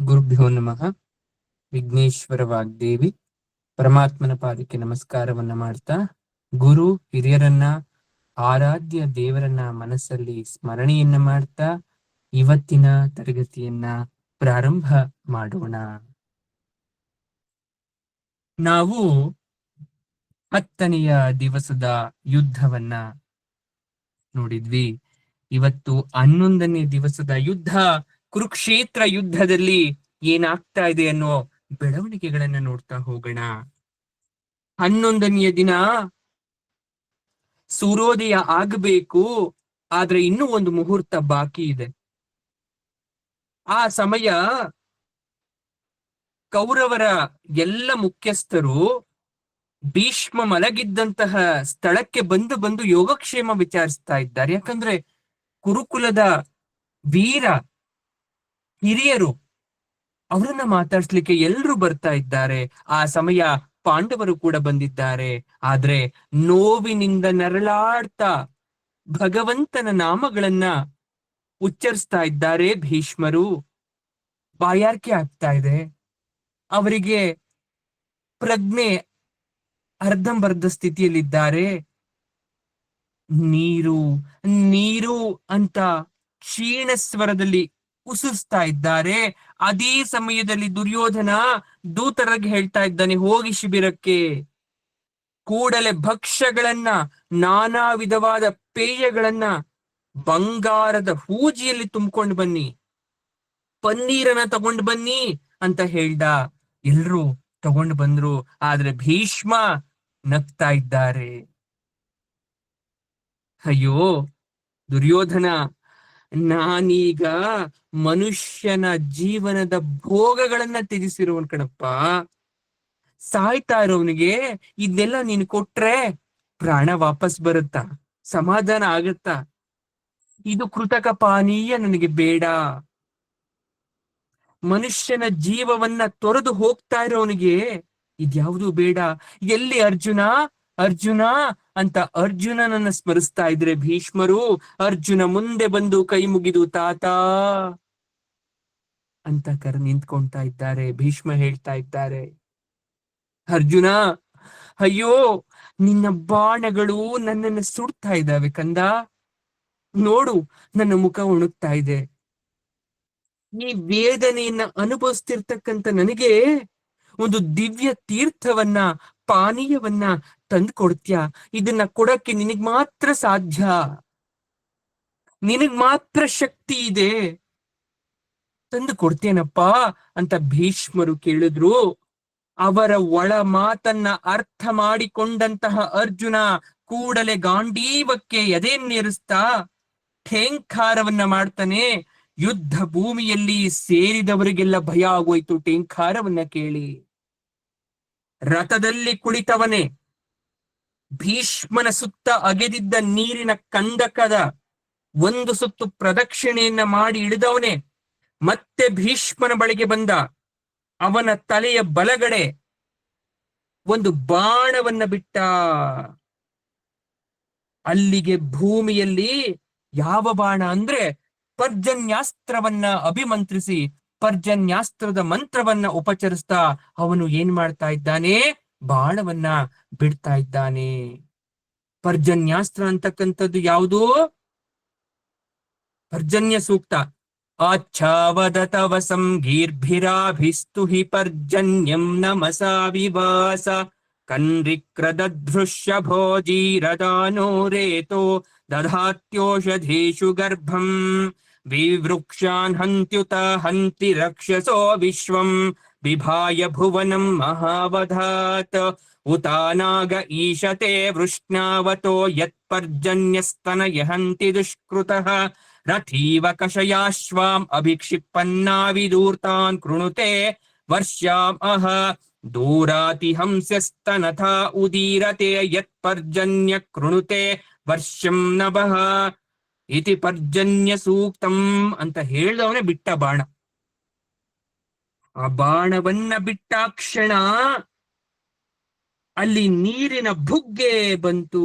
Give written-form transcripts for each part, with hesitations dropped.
ಗುರುಭ್ಯೋ ನಮಃ. ವಿಘ್ನೇಶ್ವರ ವಾಗ್ದೇವಿ ಪರಮಾತ್ಮನ ಪಾದಕ್ಕೆ ನಮಸ್ಕಾರವನ್ನ ಮಾಡ್ತಾ, ಗುರು ಹಿರಿಯರನ್ನ, ಆರಾಧ್ಯ ದೇವರನ್ನ ಮನಸ್ಸಲ್ಲಿ ಸ್ಮರಣೆಯನ್ನ ಮಾಡ್ತಾ ಇವತ್ತಿನ ತರಗತಿಯನ್ನ ಪ್ರಾರಂಭ ಮಾಡೋಣ. ನಾವು 10ನೆಯ ದಿವಸದ ಯುದ್ಧವನ್ನ ನೋಡಿದ್ವಿ. ಇವತ್ತು 11ನೇ ದಿವಸದ ಯುದ್ಧ, ಕುರುಕ್ಷೇತ್ರ ಯುದ್ಧದಲ್ಲಿ ಏನಾಗ್ತಾ ಇದೆ ಅನ್ನೋ ಬೆಳವಣಿಗೆಗಳನ್ನ ನೋಡ್ತಾ ಹೋಗೋಣ. 11ನೆಯ ದಿನ ಸೂರ್ಯೋದಯ ಆಗಬೇಕು, ಆದ್ರೆ ಇನ್ನೂ ಒಂದು ಮುಹೂರ್ತ ಬಾಕಿ ಇದೆ. ಆ ಸಮಯ ಕೌರವರ ಎಲ್ಲ ಮುಖ್ಯಸ್ಥರು ಭೀಷ್ಮ ಮಲಗಿದ್ದಂತಹ ಸ್ಥಳಕ್ಕೆ ಬಂದು ಯೋಗಕ್ಷೇಮ ವಿಚಾರಿಸ್ತಾ ಇದ್ದಾರೆ. ಯಾಕಂದ್ರೆ ಕುರುಕುಲದ ವೀರ ಹಿರಿಯರು ಅವರನ್ನ ಮಾತಾಡ್ಸ್ಲಿಕ್ಕೆ ಎಲ್ರು ಬರ್ತಾ ಇದ್ದಾರೆ. ಆ ಸಮಯ ಪಾಂಡವರು ಕೂಡ ಬಂದಿದ್ದಾರೆ. ಆದ್ರೆ ನೋವಿನಿಂದ ನರಳಾಡ್ತಾ ಭಗವಂತನ ನಾಮಗಳನ್ನ ಉಚ್ಚರಿಸ್ತಾ ಇದ್ದಾರೆ ಭೀಷ್ಮರು. ಬಾಯಾರಿಕೆ ಆಗ್ತಾ ಇದೆ ಅವರಿಗೆ, ಪ್ರಜ್ಞೆ ಅರ್ಧಂಬರ್ಧ ಸ್ಥಿತಿಯಲ್ಲಿದ್ದಾರೆ. ನೀರು ನೀರು ಅಂತ ಕ್ಷೀಣ ಸ್ವರದಲ್ಲಿ ಉಸಿಸ್ತಾ ಇದ್ದಾರೆ. ಅದೇ ಸಮಯದಲ್ಲಿ ದುರ್ಯೋಧನ ದೂತರಾಗಿ ಹೇಳ್ತಾ ಇದ್ದಾನೆ, ಹೋಗಿ ಶಿಬಿರಕ್ಕೆ ಕೂಡಲೇ ಭಕ್ಷ್ಯಗಳನ್ನ, ನಾನಾ ವಿಧವಾದ ಪೇಯಗಳನ್ನ ಬಂಗಾರದ ಹೂಜಿಯಲ್ಲಿ ತುಂಬಿಕೊಂಡು ಬನ್ನಿ, ಪನ್ನೀರನ್ನ ತಗೊಂಡು ಬನ್ನಿ ಅಂತ ಹೇಳ್ದ. ಎಲ್ರು ತಗೊಂಡು ಬಂದ್ರು. ಆದ್ರೆ ಭೀಷ್ಮ ನಗ್ತಾ ಇದ್ದಾರೆ. ಅಯ್ಯೋ ದುರ್ಯೋಧನ, ನಾನೀಗ ಮನುಷ್ಯನ ಜೀವನದ ಭೋಗಗಳನ್ನ ತ್ಯಜಿಸಿರುವನ್ ಕಣಪ್ಪ. ಸಾಯ್ತಾ ಇರೋವನಿಗೆ ಇದನ್ನೆಲ್ಲ ನೀನು ಕೊಟ್ರೆ ಪ್ರಾಣ ವಾಪಸ್ ಬರುತ್ತಾ, ಸಮಾಧಾನ ಆಗತ್ತಾ? ಇದು ಕೃತಕ ಪಾನೀಯ ನನಗೆ ಬೇಡ. ಮನುಷ್ಯನ ಜೀವವನ್ನ ತೊರೆದು ಹೋಗ್ತಾ ಇರೋವನಿಗೆ ಇದ್ಯಾವುದು ಬೇಡ. ಎಲ್ಲಿ ಅರ್ಜುನ ಅರ್ಜುನ ಅಂತ ಅರ್ಜುನನನ್ನ ಸ್ಮರಿಸ್ತಾ ಇದ್ರೆ ಭೀಷ್ಮರು, ಅರ್ಜುನ ಮುಂದೆ ಬಂದು ಕೈ ಮುಗಿದು ತಾತ ಅಂತ ನಿಂತ್ಕೊಳ್ತಾ ಇದ್ದಾರೆ. ಭೀಷ್ಮ ಹೇಳ್ತಾ ಇದ್ದಾರೆ, ಅರ್ಜುನ ಅಯ್ಯೋ ನಿನ್ನ ಬಾಣಗಳು ನನ್ನನ್ನು ಸುಡ್ತಾ ಇದ್ದಾವೆ ಕಂದ, ನೋಡು ನನ್ನ ಮುಖ ಒಣಗ್ತಾ ಇದೆ. ಈ ವೇದನೆಯನ್ನ ಅನುಭವಿಸ್ತಿರ್ತಕ್ಕಂಥ ನನಗೆ ಒಂದು ದಿವ್ಯ ತೀರ್ಥವನ್ನ, ಪಾನೀಯವನ್ನ ತಂದು ಕೊಡ್ತೀಯ. ಇದನ್ನ ಕೊಡಕ್ಕೆ ನಿನಗ್ ಮಾತ್ರ ಸಾಧ್ಯ, ನಿನಗ್ ಮಾತ್ರ ಶಕ್ತಿ ಇದೆ, ತಂದು ಕೊಡ್ತೇನಪ್ಪ ಅಂತ ಭೀಷ್ಮರು ಕೇಳಿದ್ರು. ಅವರ ಒಳ ಮಾತನ್ನ ಅರ್ಥ ಮಾಡಿಕೊಂಡಂತಹ ಅರ್ಜುನ ಕೂಡಲೇ ಗಾಂಡೀವಕ್ಕೆ ಎದೆಯನ್ನೇರಿಸ್ತಾ ಠೇಂಕಾರವನ್ನ ಮಾಡ್ತಾನೆ. ಯುದ್ಧ ಭೂಮಿಯಲ್ಲಿ ಸೇರಿದವರಿಗೆಲ್ಲ ಭಯ ಆಗೋಯ್ತು ಠೇಂಕಾರವನ್ನ ಕೇಳಿ. ರಥದಲ್ಲಿ ಕುಳಿತವನೇ ಭೀಷ್ಮನ ಸುತ್ತ ಅಗೆದಿದ್ದ ನೀರಿನ ಕಂದಕದ ಒಂದು ಸುತ್ತು ಪ್ರದಕ್ಷಿಣೆಯನ್ನ ಮಾಡಿ ಇಳಿದವನೇ ಮತ್ತೆ ಭೀಷ್ಮನ ಬಳಿಗೆ ಬಂದ. ಅವನ ತಲೆಯ ಬಲಗಡೆ ಒಂದು ಬಾಣವನ್ನ ಬಿಟ್ಟ. ಅಲ್ಲಿಗೆ ಭೂಮಿಯಲ್ಲಿ ಯಾವ ಬಾಣ ಅಂದ್ರೆ ಪರ್ಜನ್ಯಾಸ್ತ್ರವನ್ನ ಅಭಿಮಂತ್ರಿಸಿ ಪರ್ಜನ್ಯಾಸ್ತ್ರದ ಮಂತ್ರವನ್ನ ಉಪಚರಿಸ್ತಾ ಅವನು ಏನ್ ಮಾಡ್ತಾ ಇದ್ದಾನೆ, ಬಾಣವನ್ನ ಬಿಡ್ತಾ ಇದ್ದಾನೆ. ಪರ್ಜನ್ಯಾಸ್ತ್ರ ಅಂತಕ್ಕಂಥದ್ದು ಯಾವುದು? ಪರ್ಜನ್ಯ ಸೂಕ್ತ. ಆಚ್ಛಾವದತವಸಂ ಗೀರ್ಭಿರಾಭಿಸ್ತು ಹಿ ಪರ್ಜನ್ಯಂ ನಮಸಾ ವಿವಾಸ ಕನ್ರಿಕ್ರದೃಶ್ಯ ಭೋಜೀರದಾನೋ ರೇತೋ ದಧಾತ್ಯೋಷಧೀಷು ಗರ್ಭಂ ವಿವೃಕ್ಷಾನ್ ಹಂತ್ಯುತ ಹಂತಿ ರಕ್ಷಸೋ ವಿಶ್ವಂ ಬಿಭಾಯ ಭುವನಂ ಮಹಾವಧಾತ್ ಉತಾನಾಗ ಈಶತೆ ವೃಷ್ಣಾವತೋ ಯತ್ಪರ್ಜನ್ಯಸ್ತನಯ ಹಂತಿ ದುಷ್ಕೃತಃ ರಥೀವ ಕಷಯಾಶ್ವಾಂ ಅಭಿಕ್ಷಿಪನ್ನಾವಿದೂರ್ತಾನ್ ಕೃಣುತೆ ವರ್ಷಾಂ ಅಹ ದೂರಾತಿ ಹಂಸ್ಯಸ್ತನಥಾ ಉದೀರತೆ ಯತ್ಪರ್ಜನ್ಯ ಕೃಣುತೆ ವರ್ಷಂ ನಭಃ ಇತಿ ಪರ್ಜನ್ಯ ಸೂಕ್ತಂ ಅಂತ ಹೇಳಿದವನೇ ಬಿಟ್ಟ ಬಾಣ. ಆ ಬಾಣವನ್ನ ಬಿಟ್ಟಾಕ್ಷಣ ಅಲ್ಲಿ ನೀರಿನ ಬುಗ್ಗೆ ಬಂತು.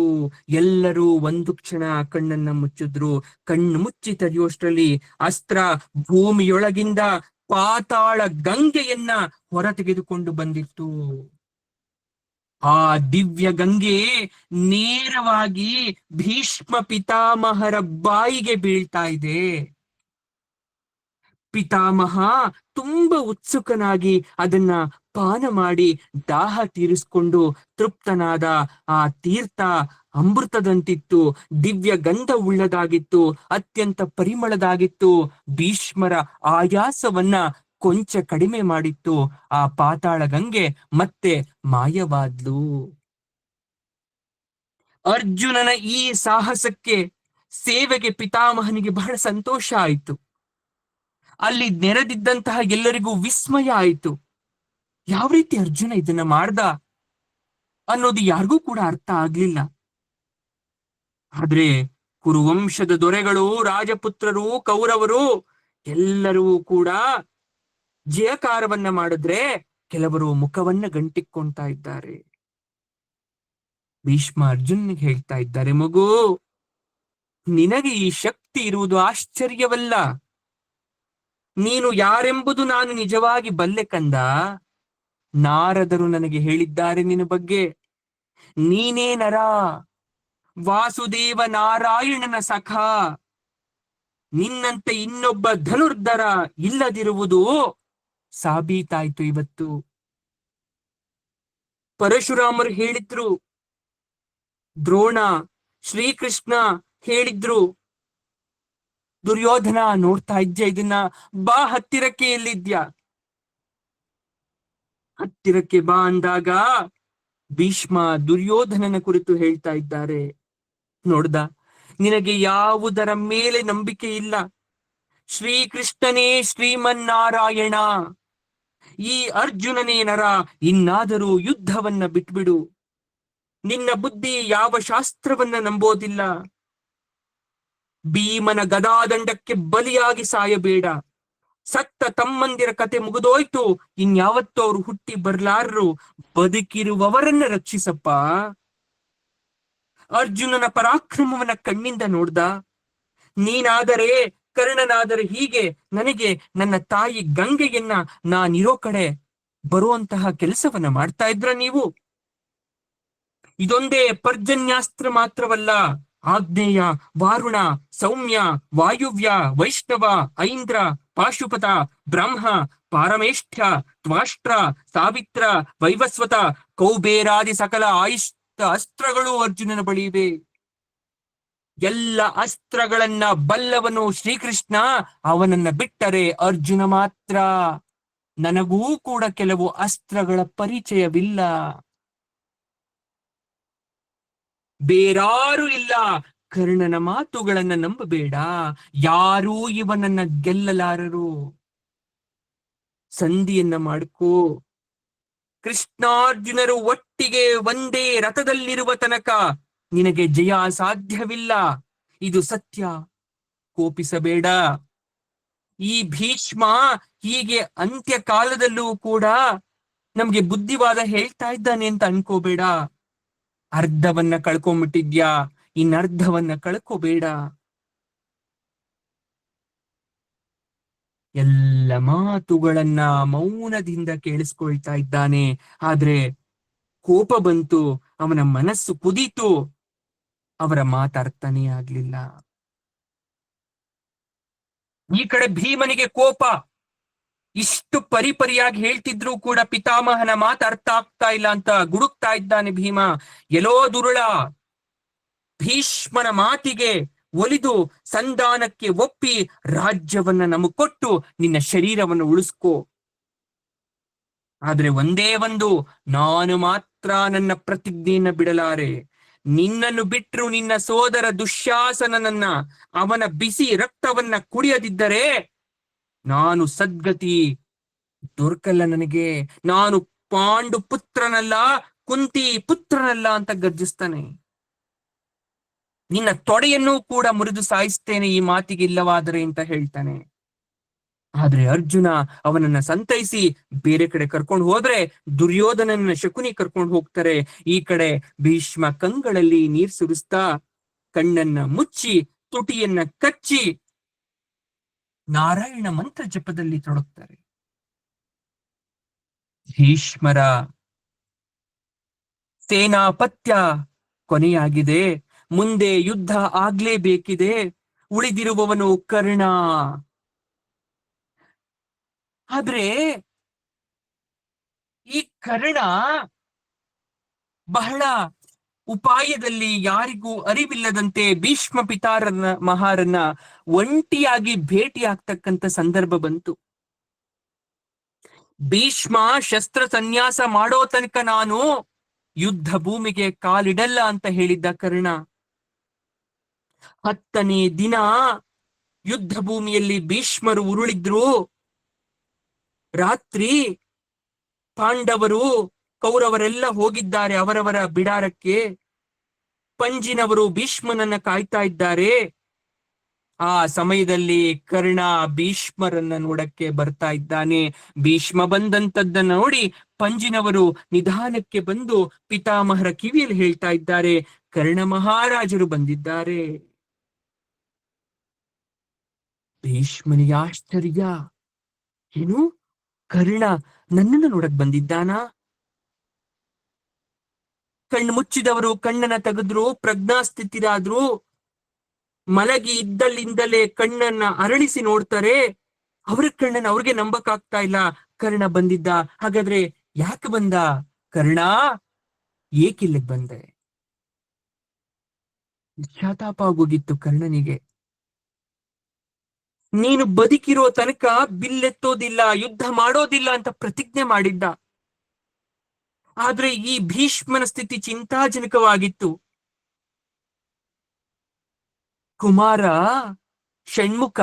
ಎಲ್ಲರೂ ಒಂದು ಕ್ಷಣ ಕಣ್ಣನ್ನ ಮುಚ್ಚಿದ್ರು. ಕಣ್ಣು ಮುಚ್ಚಿ ತೆರೆಯುವಷ್ಟರಲ್ಲಿ ಅಸ್ತ್ರ ಭೂಮಿಯೊಳಗಿಂದ ಪಾತಾಳ ಗಂಗೆಯನ್ನ ಹೊರ ತೆಗೆದುಕೊಂಡು ಬಂದಿತ್ತು. ಆ ದಿವ್ಯ ಗಂಗೆ ನೇರವಾಗಿ ಭೀಷ್ಮ ಪಿತಾಮಹರ ಬಾಯಿಗೆ ಬೀಳ್ತಾ ಇದೆ. ಪಿತಾಮಹ ತುಂಬಾ ಉತ್ಸುಕನಾಗಿ ಅದನ್ನ ಪಾನ ಮಾಡಿ ದಾಹ ತೀರಿಸಿಕೊಂಡು ತೃಪ್ತನಾದ. ಆ ತೀರ್ಥ ಅಮೃತದಂತಿತ್ತು, ದಿವ್ಯ ಗಂಧ ಉಳ್ಳದಾಗಿತ್ತು, ಅತ್ಯಂತ ಪರಿಮಳದಾಗಿತ್ತು. ಭೀಷ್ಮರ ಆಯಾಸವನ್ನ ಕೊಂಚ ಕಡಿಮೆ ಮಾಡಿತ್ತು. ಆ ಪಾತಾಳ ಗಂಗೆ ಮತ್ತೆ ಮಾಯವಾದ್ಲು. ಅರ್ಜುನನ ಈ ಸಾಹಸಕ್ಕೆ, ಸೇವೆಗೆ ಪಿತಾಮಹನಿಗೆ ಬಹಳ ಸಂತೋಷ ಆಯಿತು. ಅಲ್ಲಿ ನೆರೆದಿದ್ದಂತಹ ಎಲ್ಲರಿಗೂ ವಿಸ್ಮಯ ಆಯಿತು. ಯಾವ ರೀತಿ ಅರ್ಜುನ ಇದನ್ನ ಮಾಡ್ದ ಅನ್ನೋದು ಯಾರಿಗೂ ಕೂಡ ಅರ್ಥ ಆಗ್ಲಿಲ್ಲ. ಆದ್ರೆ ಕುರುವಂಶದ ದೊರೆಗಳು, ರಾಜಪುತ್ರರು, ಕೌರವರು ಎಲ್ಲರೂ ಕೂಡ ಜಯಕಾರವನ್ನ ಮಾಡಿದ್ರೆ ಕೆಲವರು ಮುಖವನ್ನ ಗಂಟಿಕ್ಕೊಂತಾ ಇದ್ದಾರೆ. ಭೀಷ್ಮ ಅರ್ಜುನ್ಗೆ ಹೇಳ್ತಾ ಇದ್ದಾರೆ, ಮಗು, ನಿನಗೆ ಈ ಶಕ್ತಿ ಇರುವುದು ಆಶ್ಚರ್ಯವಲ್ಲ. ನೀನು ಯಾರೆಂಬುದು ನಾನು ನಿಜವಾಗಿ ಬಲ್ಲೆ ಕಂದ. ನಾರದರು ನನಗೆ ಹೇಳಿದ್ದಾರೆ ನಿನ್ನ ಬಗ್ಗೆ. ನೀನೇ ನರ, ವಾಸುದೇವ ನಾರಾಯಣನ ಸಖ. ನಿನ್ನಂತೆ ಇನ್ನೊಬ್ಬ ಧನುರ್ಧರ ಇಲ್ಲದಿರುವುದು ಸಾಬೀತಾಯ್ತು ಇವತ್ತು. ಪರಶುರಾಮರು ಹೇಳಿದ್ರು, ದ್ರೋಣ, ಶ್ರೀಕೃಷ್ಣ ಹೇಳಿದ್ರು, ದುರ್ಯೋಧನ ನೋಡ್ತಾ ಇದ್ಯಾ ಇದನ್ನ, ಬಾ ಹತ್ತಿರಕ್ಕೆ, ಎಲ್ಲಿದ್ಯಾ, ಹತ್ತಿರಕ್ಕೆ ಬಾ ಅಂದಾಗ ಭೀಷ್ಮ ದುರ್ಯೋಧನನ ಕುರಿತು ಹೇಳ್ತಾ ಇದ್ದಾರೆ. ನೋಡ್ದ, ನಿನಗೆ ಯಾವುದರ ಮೇಲೆ ನಂಬಿಕೆ ಇಲ್ಲ. ಶ್ರೀಕೃಷ್ಣನೇ ಶ್ರೀಮನ್ನಾರಾಯಣ, ಈ ಅರ್ಜುನನೇ ನರ. ಇನ್ನಾದರೂ ಯುದ್ಧವನ್ನ ಬಿಟ್ಬಿಡು. ನಿನ್ನ ಬುದ್ಧಿ ಯಾವ ಶಾಸ್ತ್ರವನ್ನ ನಂಬೋದಿಲ್ಲ. ಭೀಮನ ಗದಾದಂಡಕ್ಕೆ ಬಲಿಯಾಗಿ ಸಾಯಬೇಡ. ಸತ್ತ ತಮ್ಮಂದಿರ ಕತೆ ಮುಗಿದೋಯ್ತು, ಇನ್ಯಾವತ್ತೂ ಅವರು ಹುಟ್ಟಿ ಬರ್ಲಾರರು. ಬದುಕಿರುವವರನ್ನ ರಕ್ಷಿಸಪ್ಪ. ಅರ್ಜುನನ ಪರಾಕ್ರಮವನ್ನ ಕಣ್ಣಿಂದ ನೋಡ್ದ. ನೀನಾದರೆ, ಕರ್ಣನಾದರೆ ಹೀಗೆ ನನಗೆ ನನ್ನ ತಾಯಿ ಗಂಗೆಯನ್ನ ನಾನಿರೋ ಕಡೆ ಬರುವಂತಹ ಕೆಲಸವನ್ನ ಮಾಡ್ತಾ ಇದ್ರ ನೀವು? ಇದೊಂದೇ ಪರ್ಜನ್ಯಾಸ್ತ್ರ ಮಾತ್ರವಲ್ಲ, ಆಗ್ನೇಯ, ವಾರುಣ, ಸೌಮ್ಯ, ವಾಯುವ್ಯ, ವೈಷ್ಣವ, ಐಂದ್ರ, ಪಾಶುಪತ, ಬ್ರಹ್ಮ, ಪಾರಮೇಷ್ಠ್ಯ, ತ್ವಾಷ್ಟ್ರ, ಸಾವಿತ್ರ, ವೈವಸ್ವತ, ಕೌಬೇರಾದಿ ಸಕಲ ಅಸ್ತ್ರಗಳು ಅರ್ಜುನನ ಬಳಿ ಇವೆ. ಎಲ್ಲ ಅಸ್ತ್ರಗಳನ್ನ ಬಲ್ಲವನು ಶ್ರೀಕೃಷ್ಣ. ಅವನನ್ನ ಬಿಟ್ಟರೆ ಅರ್ಜುನ ಮಾತ್ರ. ನನಗೂ ಕೂಡ ಕೆಲವು ಅಸ್ತ್ರಗಳ ಪರಿಚಯವಿಲ್ಲ. ಬೇರಾರು ಇಲ್ಲ. ಕರ್ಣನ ಮಾತುಗಳನ್ನ ನಂಬಬೇಡ. ಯಾರೂ ಇವನನ್ನ ಗೆಲ್ಲಲಾರರು. ಸಂಧಿಯನ್ನ ಮಾಡ್ಕೋ. ಕೃಷ್ಣಾರ್ಜುನರು ಒಟ್ಟಿಗೆ ಒಂದೇ ರಥದಲ್ಲಿರುವ ತನಕ ನಿನಗೆ ಜಯ ಸಾಧ್ಯವಿಲ್ಲ. ಇದು ಸತ್ಯ, ಕೋಪಿಸಬೇಡ. ಈ ಭೀಷ್ಮ ಹೀಗೆ ಅಂತ್ಯಕಾಲದಲ್ಲೂ ಕೂಡ ನಮ್ಗೆ ಬುದ್ಧಿವಾದ ಹೇಳ್ತಾ ಇದ್ದಾನೆ ಅಂತ ಅನ್ಕೋಬೇಡ. ಅರ್ಧವನ್ನ ಕಳ್ಕೊಂಡ್ಬಿಟ್ಟಿದ್ಯಾ, ಇನ್ನರ್ಧವನ್ನ ಕಳ್ಕೋಬೇಡ. ಎಲ್ಲ ಮಾತುಗಳನ್ನ ಮೌನದಿಂದ ಕೇಳಿಸ್ಕೊಳ್ತಾ ಇದ್ದಾನೆ. ಆದ್ರೆ ಕೋಪ ಬಂತು, ಅವನ ಮನಸ್ಸು ಕುದೀತು. ಅವರ ಮಾತಾಡ್ತಾನೇ ಆಗ್ಲಿಲ್ಲ. ಈ ಕಡೆ ಭೀಮನಿಗೆ ಕೋಪ. ಇಷ್ಟು ಪರಿಪರಿಯಾಗಿ ಹೇಳ್ತಿದ್ರು ಕೂಡ ಪಿತಾಮಹನ ಮಾತು ಅರ್ಥ ಆಗ್ತಾ ಇಲ್ಲ ಅಂತ ಗುಡುಕ್ತಾ ಇದ್ದಾನೆ ಭೀಮ. ಎಲ್ಲೋ ದುರುಳ, ಭೀಷ್ಮನ ಮಾತಿಗೆ ಒಲಿದು ಸಂಧಾನಕ್ಕೆ ಒಪ್ಪಿ ರಾಜ್ಯವನ್ನ ನಮಗ್ ಕೊಟ್ಟು ನಿನ್ನ ಶರೀರವನ್ನು ಉಳಿಸ್ಕೋ. ಆದ್ರೆ ಒಂದೇ ಒಂದು, ನಾನು ಮಾತ್ರ ನನ್ನ ಪ್ರತಿಜ್ಞೆಯನ್ನ ಬಿಡಲಾರೆ. ನಿನ್ನನ್ನು ಬಿಟ್ಟರು ನಿನ್ನ ಸೋದರ ದುಶ್ಯಾಸನನನ್ನ, ಅವನ ಬಿಸಿ ರಕ್ತವನ್ನ ಕುಡಿಯದಿದ್ದರೆ ನಾನು ಸದ್ಗತಿ ದೊರಕಲ್ಲ ನನಗೆ. ನಾನು ಪಾಂಡು ಪುತ್ರನಲ್ಲ, ಕುಂತಿ ಪುತ್ರನಲ್ಲ ಅಂತ ಗರ್ಜಿಸ್ತಾನೆ. ನಿನ್ನ ತೊಡೆಯನ್ನು ಕೂಡ ಮುರಿದು ಸಾಯಿಸ್ತೇನೆ ಈ ಮಾತಿಗೆ ಇಲ್ಲವಾದರೆ ಅಂತ ಹೇಳ್ತಾನೆ. ಆದ್ರೆ ಅರ್ಜುನ ಅವನನ್ನ ಸಂತೈಸಿ ಬೇರೆ ಕಡೆ ಕರ್ಕೊಂಡು ಹೋದ್ರೆ ದುರ್ಯೋಧನನ ಶಕುನಿ ಕರ್ಕೊಂಡು ಹೋಗ್ತಾರೆ. ಈ ಕಡೆ ಭೀಷ್ಮ ಕಂಗಳಲ್ಲಿ ನೀರ್ ಸುರಿಸ್ತಾ, ಕಣ್ಣನ್ನ ಮುಚ್ಚಿ ತುಟಿಯನ್ನ ಕಚ್ಚಿ ನಾರಾಯಣ ಮಂತ್ರ ಜಪದಲ್ಲಿ ತೊಡಗ್ತಾರೆ. ಭೀಷ್ಮರ ಸೇನಾಪತ್ಯ ಕೊನೆಯಾಗಿದೆ, ಮುಂದೆ ಯುದ್ಧ ಆಗ್ಲೇಬೇಕಿದೆ, ಉಳಿದಿರುವವನು ಕರ್ಣ. ಆದ್ರೆ ಈ ಕರ್ಣ ಬಹಳ ಉಪಾಯದಲ್ಲಿ ಯಾರಿಗೂ ಅರಿವಿಲ್ಲದಂತೆ ಭೀಷ್ಮ ಪಿತಾರನ್ನ ಮಹಾರನ್ನ ಒಂಟಿಯಾಗಿ ಭೇಟಿ ಆಗ್ತಕ್ಕಂಥ ಸಂದರ್ಭ ಬಂತು. ಭೀಷ್ಮ ಶಸ್ತ್ರ ಸನ್ಯಾಸ ಮಾಡೋ ತನಕ ನಾನು ಯುದ್ಧ ಭೂಮಿಗೆ ಕಾಲಿಡಲ್ಲ ಅಂತ ಹೇಳಿದ್ದ ಕರ್ಣ. 10ನೇ ದಿನ ಯುದ್ಧ ಭೂಮಿಯಲ್ಲಿ ಭೀಷ್ಮರು ಉರುಳಿದ್ರು. ರಾತ್ರಿ ಪಾಂಡವರು ಕೌರವರೆಲ್ಲ ಹೋಗಿದ್ದಾರೆ ಅವರವರ ಬಿಡಾರಕ್ಕೆ. ಪಂಜಿನವರು ಭೀಷ್ಮನನ್ನ ಕಾಯ್ತಾ ಇದ್ದಾರೆ. ಆ ಸಮಯದಲ್ಲಿ ಕರ್ಣ ಭೀಷ್ಮರನ್ನ ನೋಡಕ್ಕೆ ಬರ್ತಾ ಇದ್ದಾನೆ. ಭೀಷ್ಮ ಬಂದಂತದ್ದನ್ನ ನೋಡಿ ಪಂಜಿನವರು ನಿಧಾನಕ್ಕೆ ಬಂದು ಪಿತಾಮಹರ ಕಿವಿಯಲ್ಲಿ ಹೇಳ್ತಾ ಇದ್ದಾರೆ, ಕರ್ಣ ಮಹಾರಾಜರು ಬಂದಿದ್ದಾರೆ. ಭೀಷ್ಮನಿಗೆ ಆಶ್ಚರ್ಯ, ಏನು ಕರ್ಣ ನನ್ನನ್ನು ನೋಡಕ್ ಬಂದಿದ್ದಾನಾ? ಕಣ್ಣು ಮುಚ್ಚಿದವರು ಕಣ್ಣನ್ನ ತೆಗೆದ್ರು, ಪ್ರಜ್ಞಾಸ್ಥಿತಿರಾದ್ರು. ಮಲಗಿ ಇದ್ದಲ್ಲಿಂದಲೇ ಕಣ್ಣನ್ನ ಅರಳಿಸಿ ನೋಡ್ತಾರೆ. ಅವ್ರ ಕಣ್ಣನ್ನ ಅವ್ರಿಗೆ ನಂಬಕ್ ಆಗ್ತಾ ಇಲ್ಲ. ಕರ್ಣ ಬಂದಿದ್ದ, ಹಾಗಾದ್ರೆ ಯಾಕೆ ಬಂದ? ಕರ್ಣ ಏಕಿಲ್ಲಿಗೆ ಬಂದೆ? ಪಶ್ಚಾತ್ತಾಪ ಆಗೋಗಿತ್ತು ಕರ್ಣನಿಗೆ. ನೀನು ಬದುಕಿರೋ ತನಕ ಬಿಲ್ಲೆತ್ತೋದಿಲ್ಲ, ಯುದ್ಧ ಮಾಡೋದಿಲ್ಲ ಅಂತ ಪ್ರತಿಜ್ಞೆ ಮಾಡಿದ್ದ. ಆದ್ರೆ ಈ ಭೀಷ್ಮನ ಸ್ಥಿತಿ ಚಿಂತಾಜನಕವಾಗಿತ್ತು. ಕುಮಾರ ಷಣ್ಮುಖ,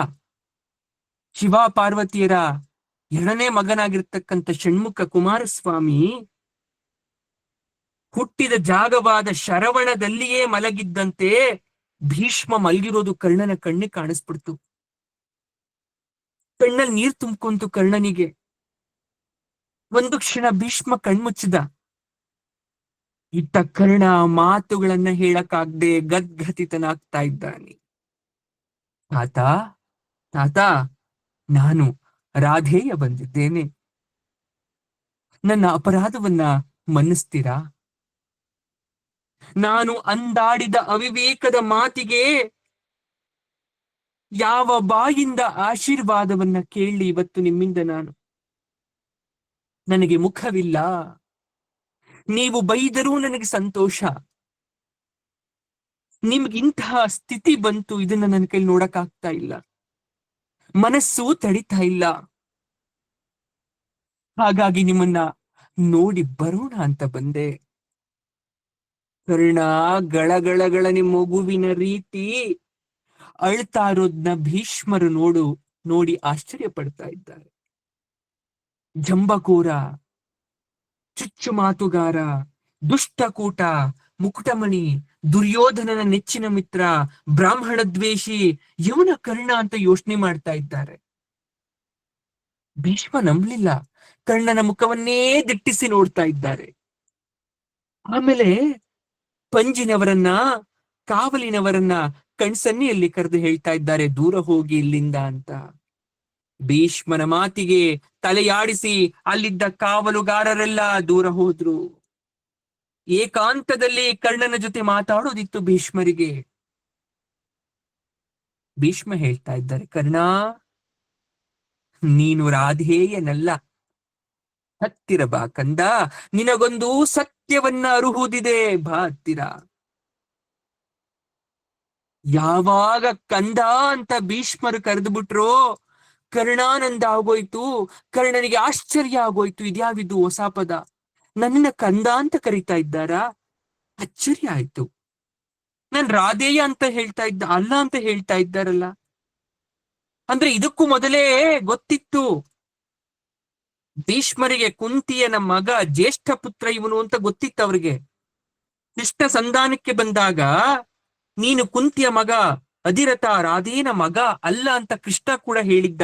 ಶಿವ ಪಾರ್ವತಿಯರ 2ನೇ ಮಗನಾಗಿರ್ತಕ್ಕಂಥ ಷಣ್ಮುಖ ಕುಮಾರಸ್ವಾಮಿ ಹುಟ್ಟಿದ ಜಾಗವಾದ ಶರವಣದಲ್ಲಿಯೇ ಮಲಗಿದ್ದಂತೆ ಭೀಷ್ಮ ಮಲಗಿರೋದು ಕರ್ಣನ ಕಣ್ಣಿಗೆ ಕಾಣಿಸ್ಬಿಡ್ತು. ಕಣ್ಣಲ್ಲಿ ನೀರ್ ತುಂಬ್ಕೊಂತು ಕರ್ಣನಿಗೆ. ಒಂದು ಕ್ಷಣ ಭೀಷ್ಮ ಕಣ್ಮುಚ್ಚಿದ. ಇತ್ತ ಕರ್ಣ ಮಾತುಗಳನ್ನ ಹೇಳಕ್ಕಾಗ್ದೆ ಗದ್ಗದಿತನಾಗ್ತಾ ಇದ್ದಾನೆ. ತಾತ, ತಾತ, ನಾನು ರಾಧೇಯ ಬಂದಿದ್ದೇನೆ, ನನ್ನ ಅಪರಾಧವನ್ನ ಮನ್ನಿಸ್ತೀರಾ? ನಾನು ಅಂದಾಡಿದ ಅವಿವೇಕದ ಮಾತಿಗೆ ಯಾವ ಬಾಯಿಂದ ಆಶೀರ್ವಾದವನ್ನ ಕೇಳಿ ಇವತ್ತು ನಿಮ್ಮಿಂದ ನಾನು? ನನಗೆ ಮುಖವಿಲ್ಲ, ನೀವು ಬೈದರೂ ನನಗೆ ಸಂತೋಷ. ನಿಮ್ಗಿಂತಹ ಸ್ಥಿತಿ ಬಂತು, ಇದನ್ನ ನನ್ನ ಕೈಲಿ ನೋಡಕ್ ಆಗ್ತಾ ಇಲ್ಲ, ಮನಸ್ಸು ತಡಿತಾ ಇಲ್ಲ. ಹಾಗಾಗಿ ನಿಮ್ಮನ್ನ ನೋಡಿ ಬರೋಣ ಅಂತ ಬಂದೆ. ಕರ್ಣ ಗಳಗಳಗಳನೆ ಮಗುವಿನ ರೀತಿ ಅಳ್ತಾ ಇರೋದ್ನ ಭೀಷ್ಮರು ನೋಡಿ ಆಶ್ಚರ್ಯ ಪಡ್ತಾ ಇದ್ದಾರೆ. ಜಂಬಕೋರ, ಚುಚ್ಚು ಮಾತುಗಾರ, ದುಷ್ಟಕೂಟ, ಮುಕುಟಮಣಿ, ದುರ್ಯೋಧನನ ನೆಚ್ಚಿನ ಮಿತ್ರ, ಬ್ರಾಹ್ಮಣ ದ್ವೇಷಿ, ಇವನ ಕರ್ಣ ಅಂತ ಯೋಚನೆ ಮಾಡ್ತಾ ಇದ್ದಾರೆ. ಭೀಷ್ಮ ನಂಬಲಿಲ್ಲ, ಕರ್ಣನ ಮುಖವನ್ನೇ ದಿಟ್ಟಿಸಿ ನೋಡ್ತಾ ಇದ್ದಾರೆ. ಆಮೇಲೆ ಪಂಜಿನವರನ್ನ, ಕಾವಲಿನವರನ್ನ ಕಣ್ಸನ್ನಿಯಲ್ಲಿ ಕರೆದು ಹೇಳ್ತಾ ಇದ್ದಾರೆ, ದೂರ ಹೋಗಿ ಇಲ್ಲಿಂದ ಅಂತ. ಭೀಷ್ಮನ ಮಾತಿಗೆ ತಲೆಯಾಡಿಸಿ ಅಲ್ಲಿದ್ದ ಕಾವಲುಗಾರರೆಲ್ಲ ದೂರ ಹೋದ್ರು. ಏಕಾಂತದಲ್ಲಿ ಕರ್ಣನ ಜೊತೆ ಮಾತಾಡೋದಿತ್ತು ಭೀಷ್ಮರಿಗೆ. ಭೀಷ್ಮ ಹೇಳ್ತಾ ಇದ್ದಾರೆ, ಕರ್ಣ, ನೀನು ರಾಧೇಯನಲ್ಲ, ಹತ್ತಿರ ಬಾ ಕಂದ, ನಿನಗೊಂದು ಸತ್ಯವನ್ನ ಅರುಹುದಿದೆ, ಬಾ ಹತ್ತಿರ. ಯಾವಾಗ ಕಂದ ಅಂತ ಭೀಷ್ಮರು ಕರೆದು ಬಿಟ್ರೋ ಕರ್ಣಾನಂದ ಆಗೋಯ್ತು. ಕರ್ಣನಿಗೆ ಆಶ್ಚರ್ಯ ಆಗೋಯ್ತು, ಇದ್ಯಾವಿದು ಹೊಸ ಪದ, ನನ್ನನ್ನ ಕಂದ ಅಂತ ಕರೀತಾ ಇದ್ದಾರಾ? ಅಚ್ಚರಿ ಆಯ್ತು. ನನ್ ರಾಧೇಯ ಅಂತ ಹೇಳ್ತಾ ಇದ್ದ, ಅಲ್ಲ ಅಂತ ಹೇಳ್ತಾ ಇದ್ದಾರಲ್ಲ. ಅಂದ್ರೆ ಇದಕ್ಕೂ ಮೊದಲೇ ಗೊತ್ತಿತ್ತು ಭೀಷ್ಮರಿಗೆ, ಕುಂತಿಯನ ಮಗ ಜ್ಯೇಷ್ಠ ಪುತ್ರ ಇವನು ಅಂತ ಗೊತ್ತಿತ್ತು ಅವ್ರಿಗೆ. ಕೃಷ್ಣ ಸಂಧಾನಕ್ಕೆ ಬಂದಾಗ ನೀನು ಕುಂತಿಯ ಮಗ, ಅಧಿರಥ ರಾಧೇನ ಮಗ ಅಲ್ಲ ಅಂತ ಕೃಷ್ಣ ಕೂಡ ಹೇಳಿದ್ದ.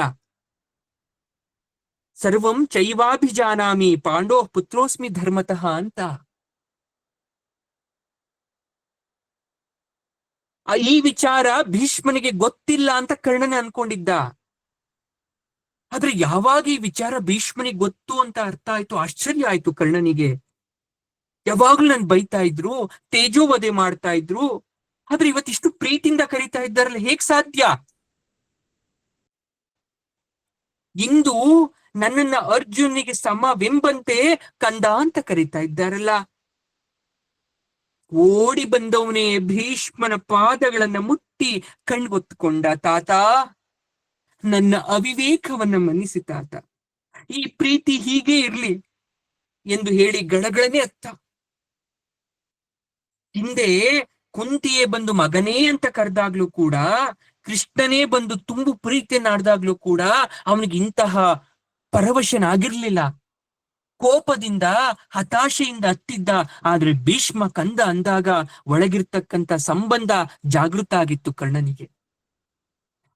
ಸರ್ವಂ ಚೈವಾಭಿಜಾನಾಮಿ ಪಾಂಡೋ ಪುತ್ರೋಸ್ಮಿ ಧರ್ಮತಃ ಅಂತ. ಈ ವಿಚಾರ ಭೀಷ್ಮನಿಗೆ ಗೊತ್ತಿಲ್ಲ ಅಂತ ಕರ್ಣನೇ ಅನ್ಕೊಂಡಿದ್ದ. ಆದ್ರೆ ಯಾವಾಗ ಈ ವಿಚಾರ ಭೀಷ್ಮನಿಗೆ ಗೊತ್ತು ಅಂತ ಅರ್ಥ ಆಯ್ತು, ಆಶ್ಚರ್ಯ ಆಯ್ತು ಕರ್ಣನಿಗೆ. ಯಾವಾಗ್ಲೂ ನನ್ ಬೈತಾ ಇದ್ರು, ತೇಜೋವಧೆ ಮಾಡ್ತಾ ಇದ್ರು, ಆದ್ರೆ ಇವತ್ತಿಷ್ಟು ಪ್ರೀತಿಯಿಂದ ಕರೀತಾ ಇದ್ದಾರಲ್ಲ, ಹೇಗ್ ಸಾಧ್ಯ? ಇಂದು ನನ್ನನ್ನ ಅರ್ಜುನಿಗೆ ಸಮವೆಂಬಂತೆ ಕಂದ ಅಂತ ಕರೀತಾ ಇದ್ದಾರಲ್ಲ. ಓಡಿ ಬಂದವನೇ ಭೀಷ್ಮನ ಪಾದಗಳನ್ನ ಮುಟ್ಟಿ ಕಣ್ಗೊತ್ಕೊಂಡ. ತಾತ, ನನ್ನ ಅವಿವೇಕವನ್ನ ಮನ್ನಿಸಿ ತಾತ, ಈ ಪ್ರೀತಿ ಹೀಗೆ ಇರ್ಲಿ ಎಂದು ಹೇಳಿ ಗಳಗಳನೆ ಅತ್ತ. ಹಿಂದೆ ಕುಂತಿಯೇ ಬಂದು ಮಗನೇ ಅಂತ ಕರೆದಾಗ್ಲೂ ಕೂಡ, ಕೃಷ್ಣನೇ ಬಂದು ತುಂಬು ಪ್ರೀತಿಯನ್ನಾಡ್ದಾಗ್ಲೂ ಕೂಡ ಅವನಿಗೆ ಇಂತಹ ಪರವಶನಾಗಿರ್ಲಿಲ್ಲ. ಕೋಪದಿಂದ ಹತಾಶೆಯಿಂದ ಅತ್ತಿದ್ದ. ಆದ್ರೆ ಭೀಷ್ಮ ಕಂದ ಅಂದಾಗ ಒಳಗಿರ್ತಕ್ಕಂಥ ಸಂಬಂಧ ಜಾಗೃತ ಆಗಿತ್ತು ಕರ್ಣನಿಗೆ.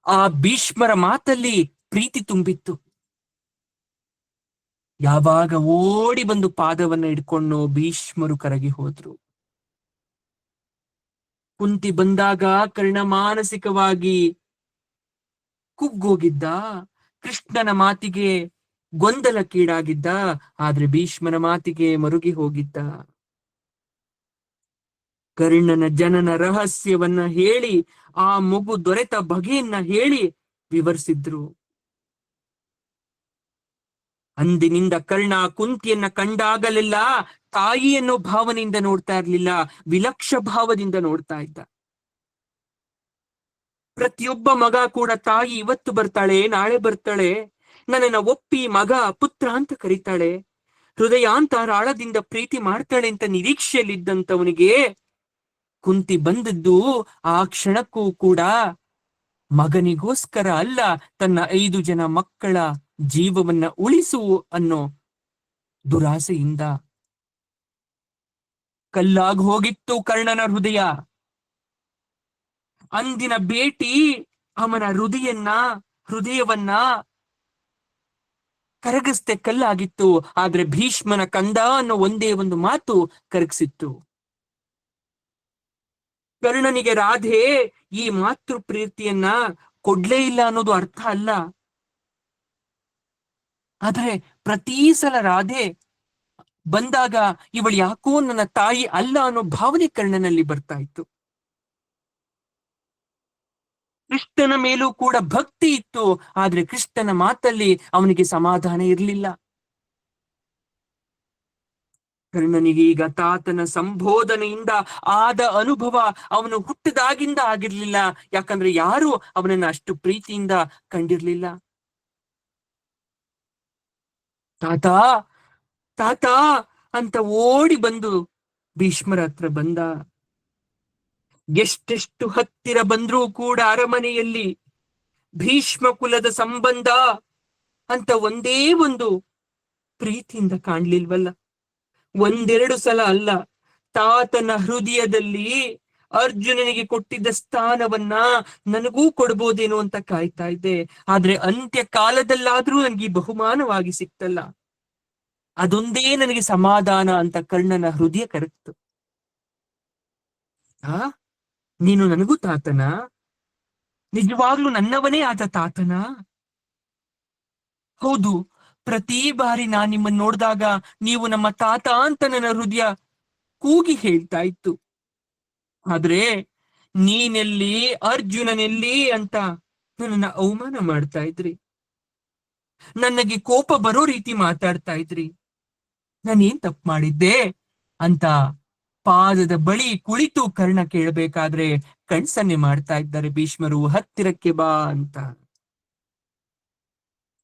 ಆ ಭೀಷ್ಮರ ಮಾತಲ್ಲಿ ಪ್ರೀತಿ ತುಂಬಿತ್ತು. ಯಾವಾಗ ಓಡಿ ಬಂದು ಪಾದವನ್ನ ಹಿಡ್ಕೊಂಡು ಭೀಷ್ಮರು ಕರಗಿ ಹೋದ್ರು. ಕುಂತಿ ಬಂದಾಗ ಕರ್ಣ ಮಾನಸಿಕವಾಗಿ ಕುಗ್ಗೋಗಿದ್ದ, ಕೃಷ್ಣನ ಮಾತಿಗೆ ಗೊಂದಲಕ್ಕೀಡಾಗಿದ್ದ. ಆದ್ರೆ ಭೀಷ್ಮನ ಮಾತಿಗೆ ಮರುಗಿ ಹೋಗಿದ್ದ. ಕರ್ಣನ ಜನನ ರಹಸ್ಯವನ್ನ ಹೇಳಿ, ಆ ಮಗು ದೊರೆತ ಬಗೆಯನ್ನ ಹೇಳಿ ವಿವರಿಸಿದ್ರು. ಅಂದಿನಿಂದ ಕರ್ಣ ಕುಂತಿಯನ್ನ ಕಂಡಾಗಲೆಲ್ಲ ತಾಯಿ ಅನ್ನೋ ಭಾವನೆಯಿಂದ ನೋಡ್ತಾ ಇರ್ಲಿಲ್ಲ, ವಿಲಕ್ಷ ಭಾವದಿಂದ ನೋಡ್ತಾ ಇದ್ದ. ಪ್ರತಿಯೊಬ್ಬ ಮಗ ಕೂಡ ತಾಯಿ ಇವತ್ತು ಬರ್ತಾಳೆ, ನಾಳೆ ಬರ್ತಾಳೆ, ನನ್ನನ್ನ ಒಪ್ಪಿ ಮಗ ಪುತ್ರ ಅಂತ ಕರೀತಾಳೆ, ಹೃದಯಾಂತರ ಆಳದಿಂದ ಪ್ರೀತಿ ಮಾಡ್ತಾಳೆ ಅಂತ ನಿರೀಕ್ಷೆಯಲ್ಲಿದ್ದಂಥವನಿಗೆ ಕುಂತಿ ಬಂದದ್ದು ಆ ಕ್ಷಣಕ್ಕೂ ಕೂಡ ಮಗನಿಗೋಸ್ಕರ ಅಲ್ಲ, ತನ್ನ 5 ಜನ ಮಕ್ಕಳ ಜೀವವನ್ನ ಉಳಿಸು ಅನ್ನೋ ದುರಾಸೆಯಿಂದ. ಕಲ್ಲಾಗಿ ಹೋಗಿತ್ತು ಕರ್ಣನ ಹೃದಯ. ಅಂದಿನ ಭೇಟಿ ಅವನ ಹೃದಯವನ್ನ ಕರಗಿಸ್ತೆ ಕಲ್ಲಾಗಿತ್ತು. ಆದ್ರೆ ಭೀಷ್ಮನ ಕಂದ ಅನ್ನೋ ಒಂದೇ ಒಂದು ಮಾತು ಕರಗಿಸಿತ್ತು. ಕರ್ಣನಿಗೆ ರಾಧೆ ಈ ಮಾತೃ ಪ್ರೀತಿಯನ್ನ ಕೊಡ್ಲೇ ಇಲ್ಲ ಅನ್ನೋದು ಅರ್ಥ ಅಲ್ಲ. ಆದ್ರೆ ಪ್ರತಿ ಸಲ ರಾಧೆ ಬಂದಾಗ ಇವಳು ಯಾಕೋ ನನ್ನ ತಾಯಿ ಅಲ್ಲ ಅನ್ನೋ ಭಾವನೆ ಕರ್ಣನಲ್ಲಿ ಬರ್ತಾ ಇತ್ತು. ಕೃಷ್ಣನ ಮೇಲೂ ಕೂಡ ಭಕ್ತಿ ಇತ್ತು, ಆದ್ರೆ ಕೃಷ್ಣನ ಮಾತಲ್ಲಿ ಅವನಿಗೆ ಸಮಾಧಾನ ಇರಲಿಲ್ಲ. ಕರ್ಣನಿಗೆ ಈಗ ತಾತನ ಸಂಬೋಧನೆಯಿಂದ ಆದ ಅನುಭವ ಅವನು ಹುಟ್ಟಿದಾಗಿಂದ ಆಗಿರ್ಲಿಲ್ಲ. ಯಾಕಂದ್ರೆ ಯಾರು ಅವನನ್ನ ಅಷ್ಟು ಪ್ರೀತಿಯಿಂದ ಕಂಡಿರ್ಲಿಲ್ಲ. ತಾತ ತಾತ ಅಂತ ಓಡಿ ಬಂದು ಭೀಷ್ಮರ ಹತ್ರ ಬಂದ. ಎಷ್ಟೆಷ್ಟು ಹತ್ತಿರ ಬಂದ್ರೂ ಕೂಡ ಅರಮನೆಯಲ್ಲಿ ಭೀಷ್ಮ ಕುಲದ ಸಂಬಂಧ ಅಂತ ಒಂದೇ ಒಂದು ಪ್ರೀತಿಯಿಂದ ಕಾಣ್ಲಿಲ್ವಲ್ಲ. 1-2 ಸಲ ಅಲ್ಲ, ತಾತನ ಹೃದಯದಲ್ಲಿ ಅರ್ಜುನನಿಗೆ ಕೊಟ್ಟಿದ್ದ ಸ್ಥಾನವನ್ನ ನನಗೂ ಕೊಡ್ಬೋದೇನೋ ಅಂತ ಕಾಯ್ತಾ ಇದ್ದೆ. ಆದ್ರೆ ಅಂತ್ಯ ಕಾಲದಲ್ಲಾದ್ರೂ ನನಗೆ ಬಹುಮಾನವಾಗಿ ಸಿಕ್ತಲ್ಲ, ಅದೊಂದೇ ನನಗೆ ಸಮಾಧಾನ ಅಂತ ಕರ್ಣನ ಹೃದಯ ಕರಗ್ತು. ನೀನು ನನಗೂ ತಾತನ? ನಿಜವಾಗ್ಲೂ ನನ್ನವನೇ ಆದ ತಾತನ? ಹೌದು, ಪ್ರತಿ ಬಾರಿ ನಾನ್ ನಿಮ್ಮನ್ನ ನೋಡಿದಾಗ ನೀವು ನಮ್ಮ ತಾತ ಅಂತ ನನ್ನ ಹೃದಯ ಕೂಗಿ ಹೇಳ್ತಾ ಇತ್ತು. ಆದ್ರೆ ನೀನೆಲ್ಲಿ, ಅರ್ಜುನನೆಲ್ಲಿ ಅಂತ ನನ್ನನ್ನ ಅವಮಾನ ಮಾಡ್ತಾ ಇದ್ರಿ, ನನಗೆ ಕೋಪ ಬರೋ ರೀತಿ ಮಾತಾಡ್ತಾ ಇದ್ರಿ. ನಾನೇನ್ ತಪ್ಪು ಮಾಡಿದ್ದೆ ಅಂತ ಪಾದದ ಬಳಿ ಕುಳಿತು ಕರ್ಣ ಕೇಳಬೇಕಾದ್ರೆ ಕಣ್ಸನ್ನೆ ಮಾಡ್ತಾ ಇದ್ದಾರೆ ಭೀಷ್ಮರು. ಹತ್ತಿರಕ್ಕೆ ಬಾ ಅಂತ.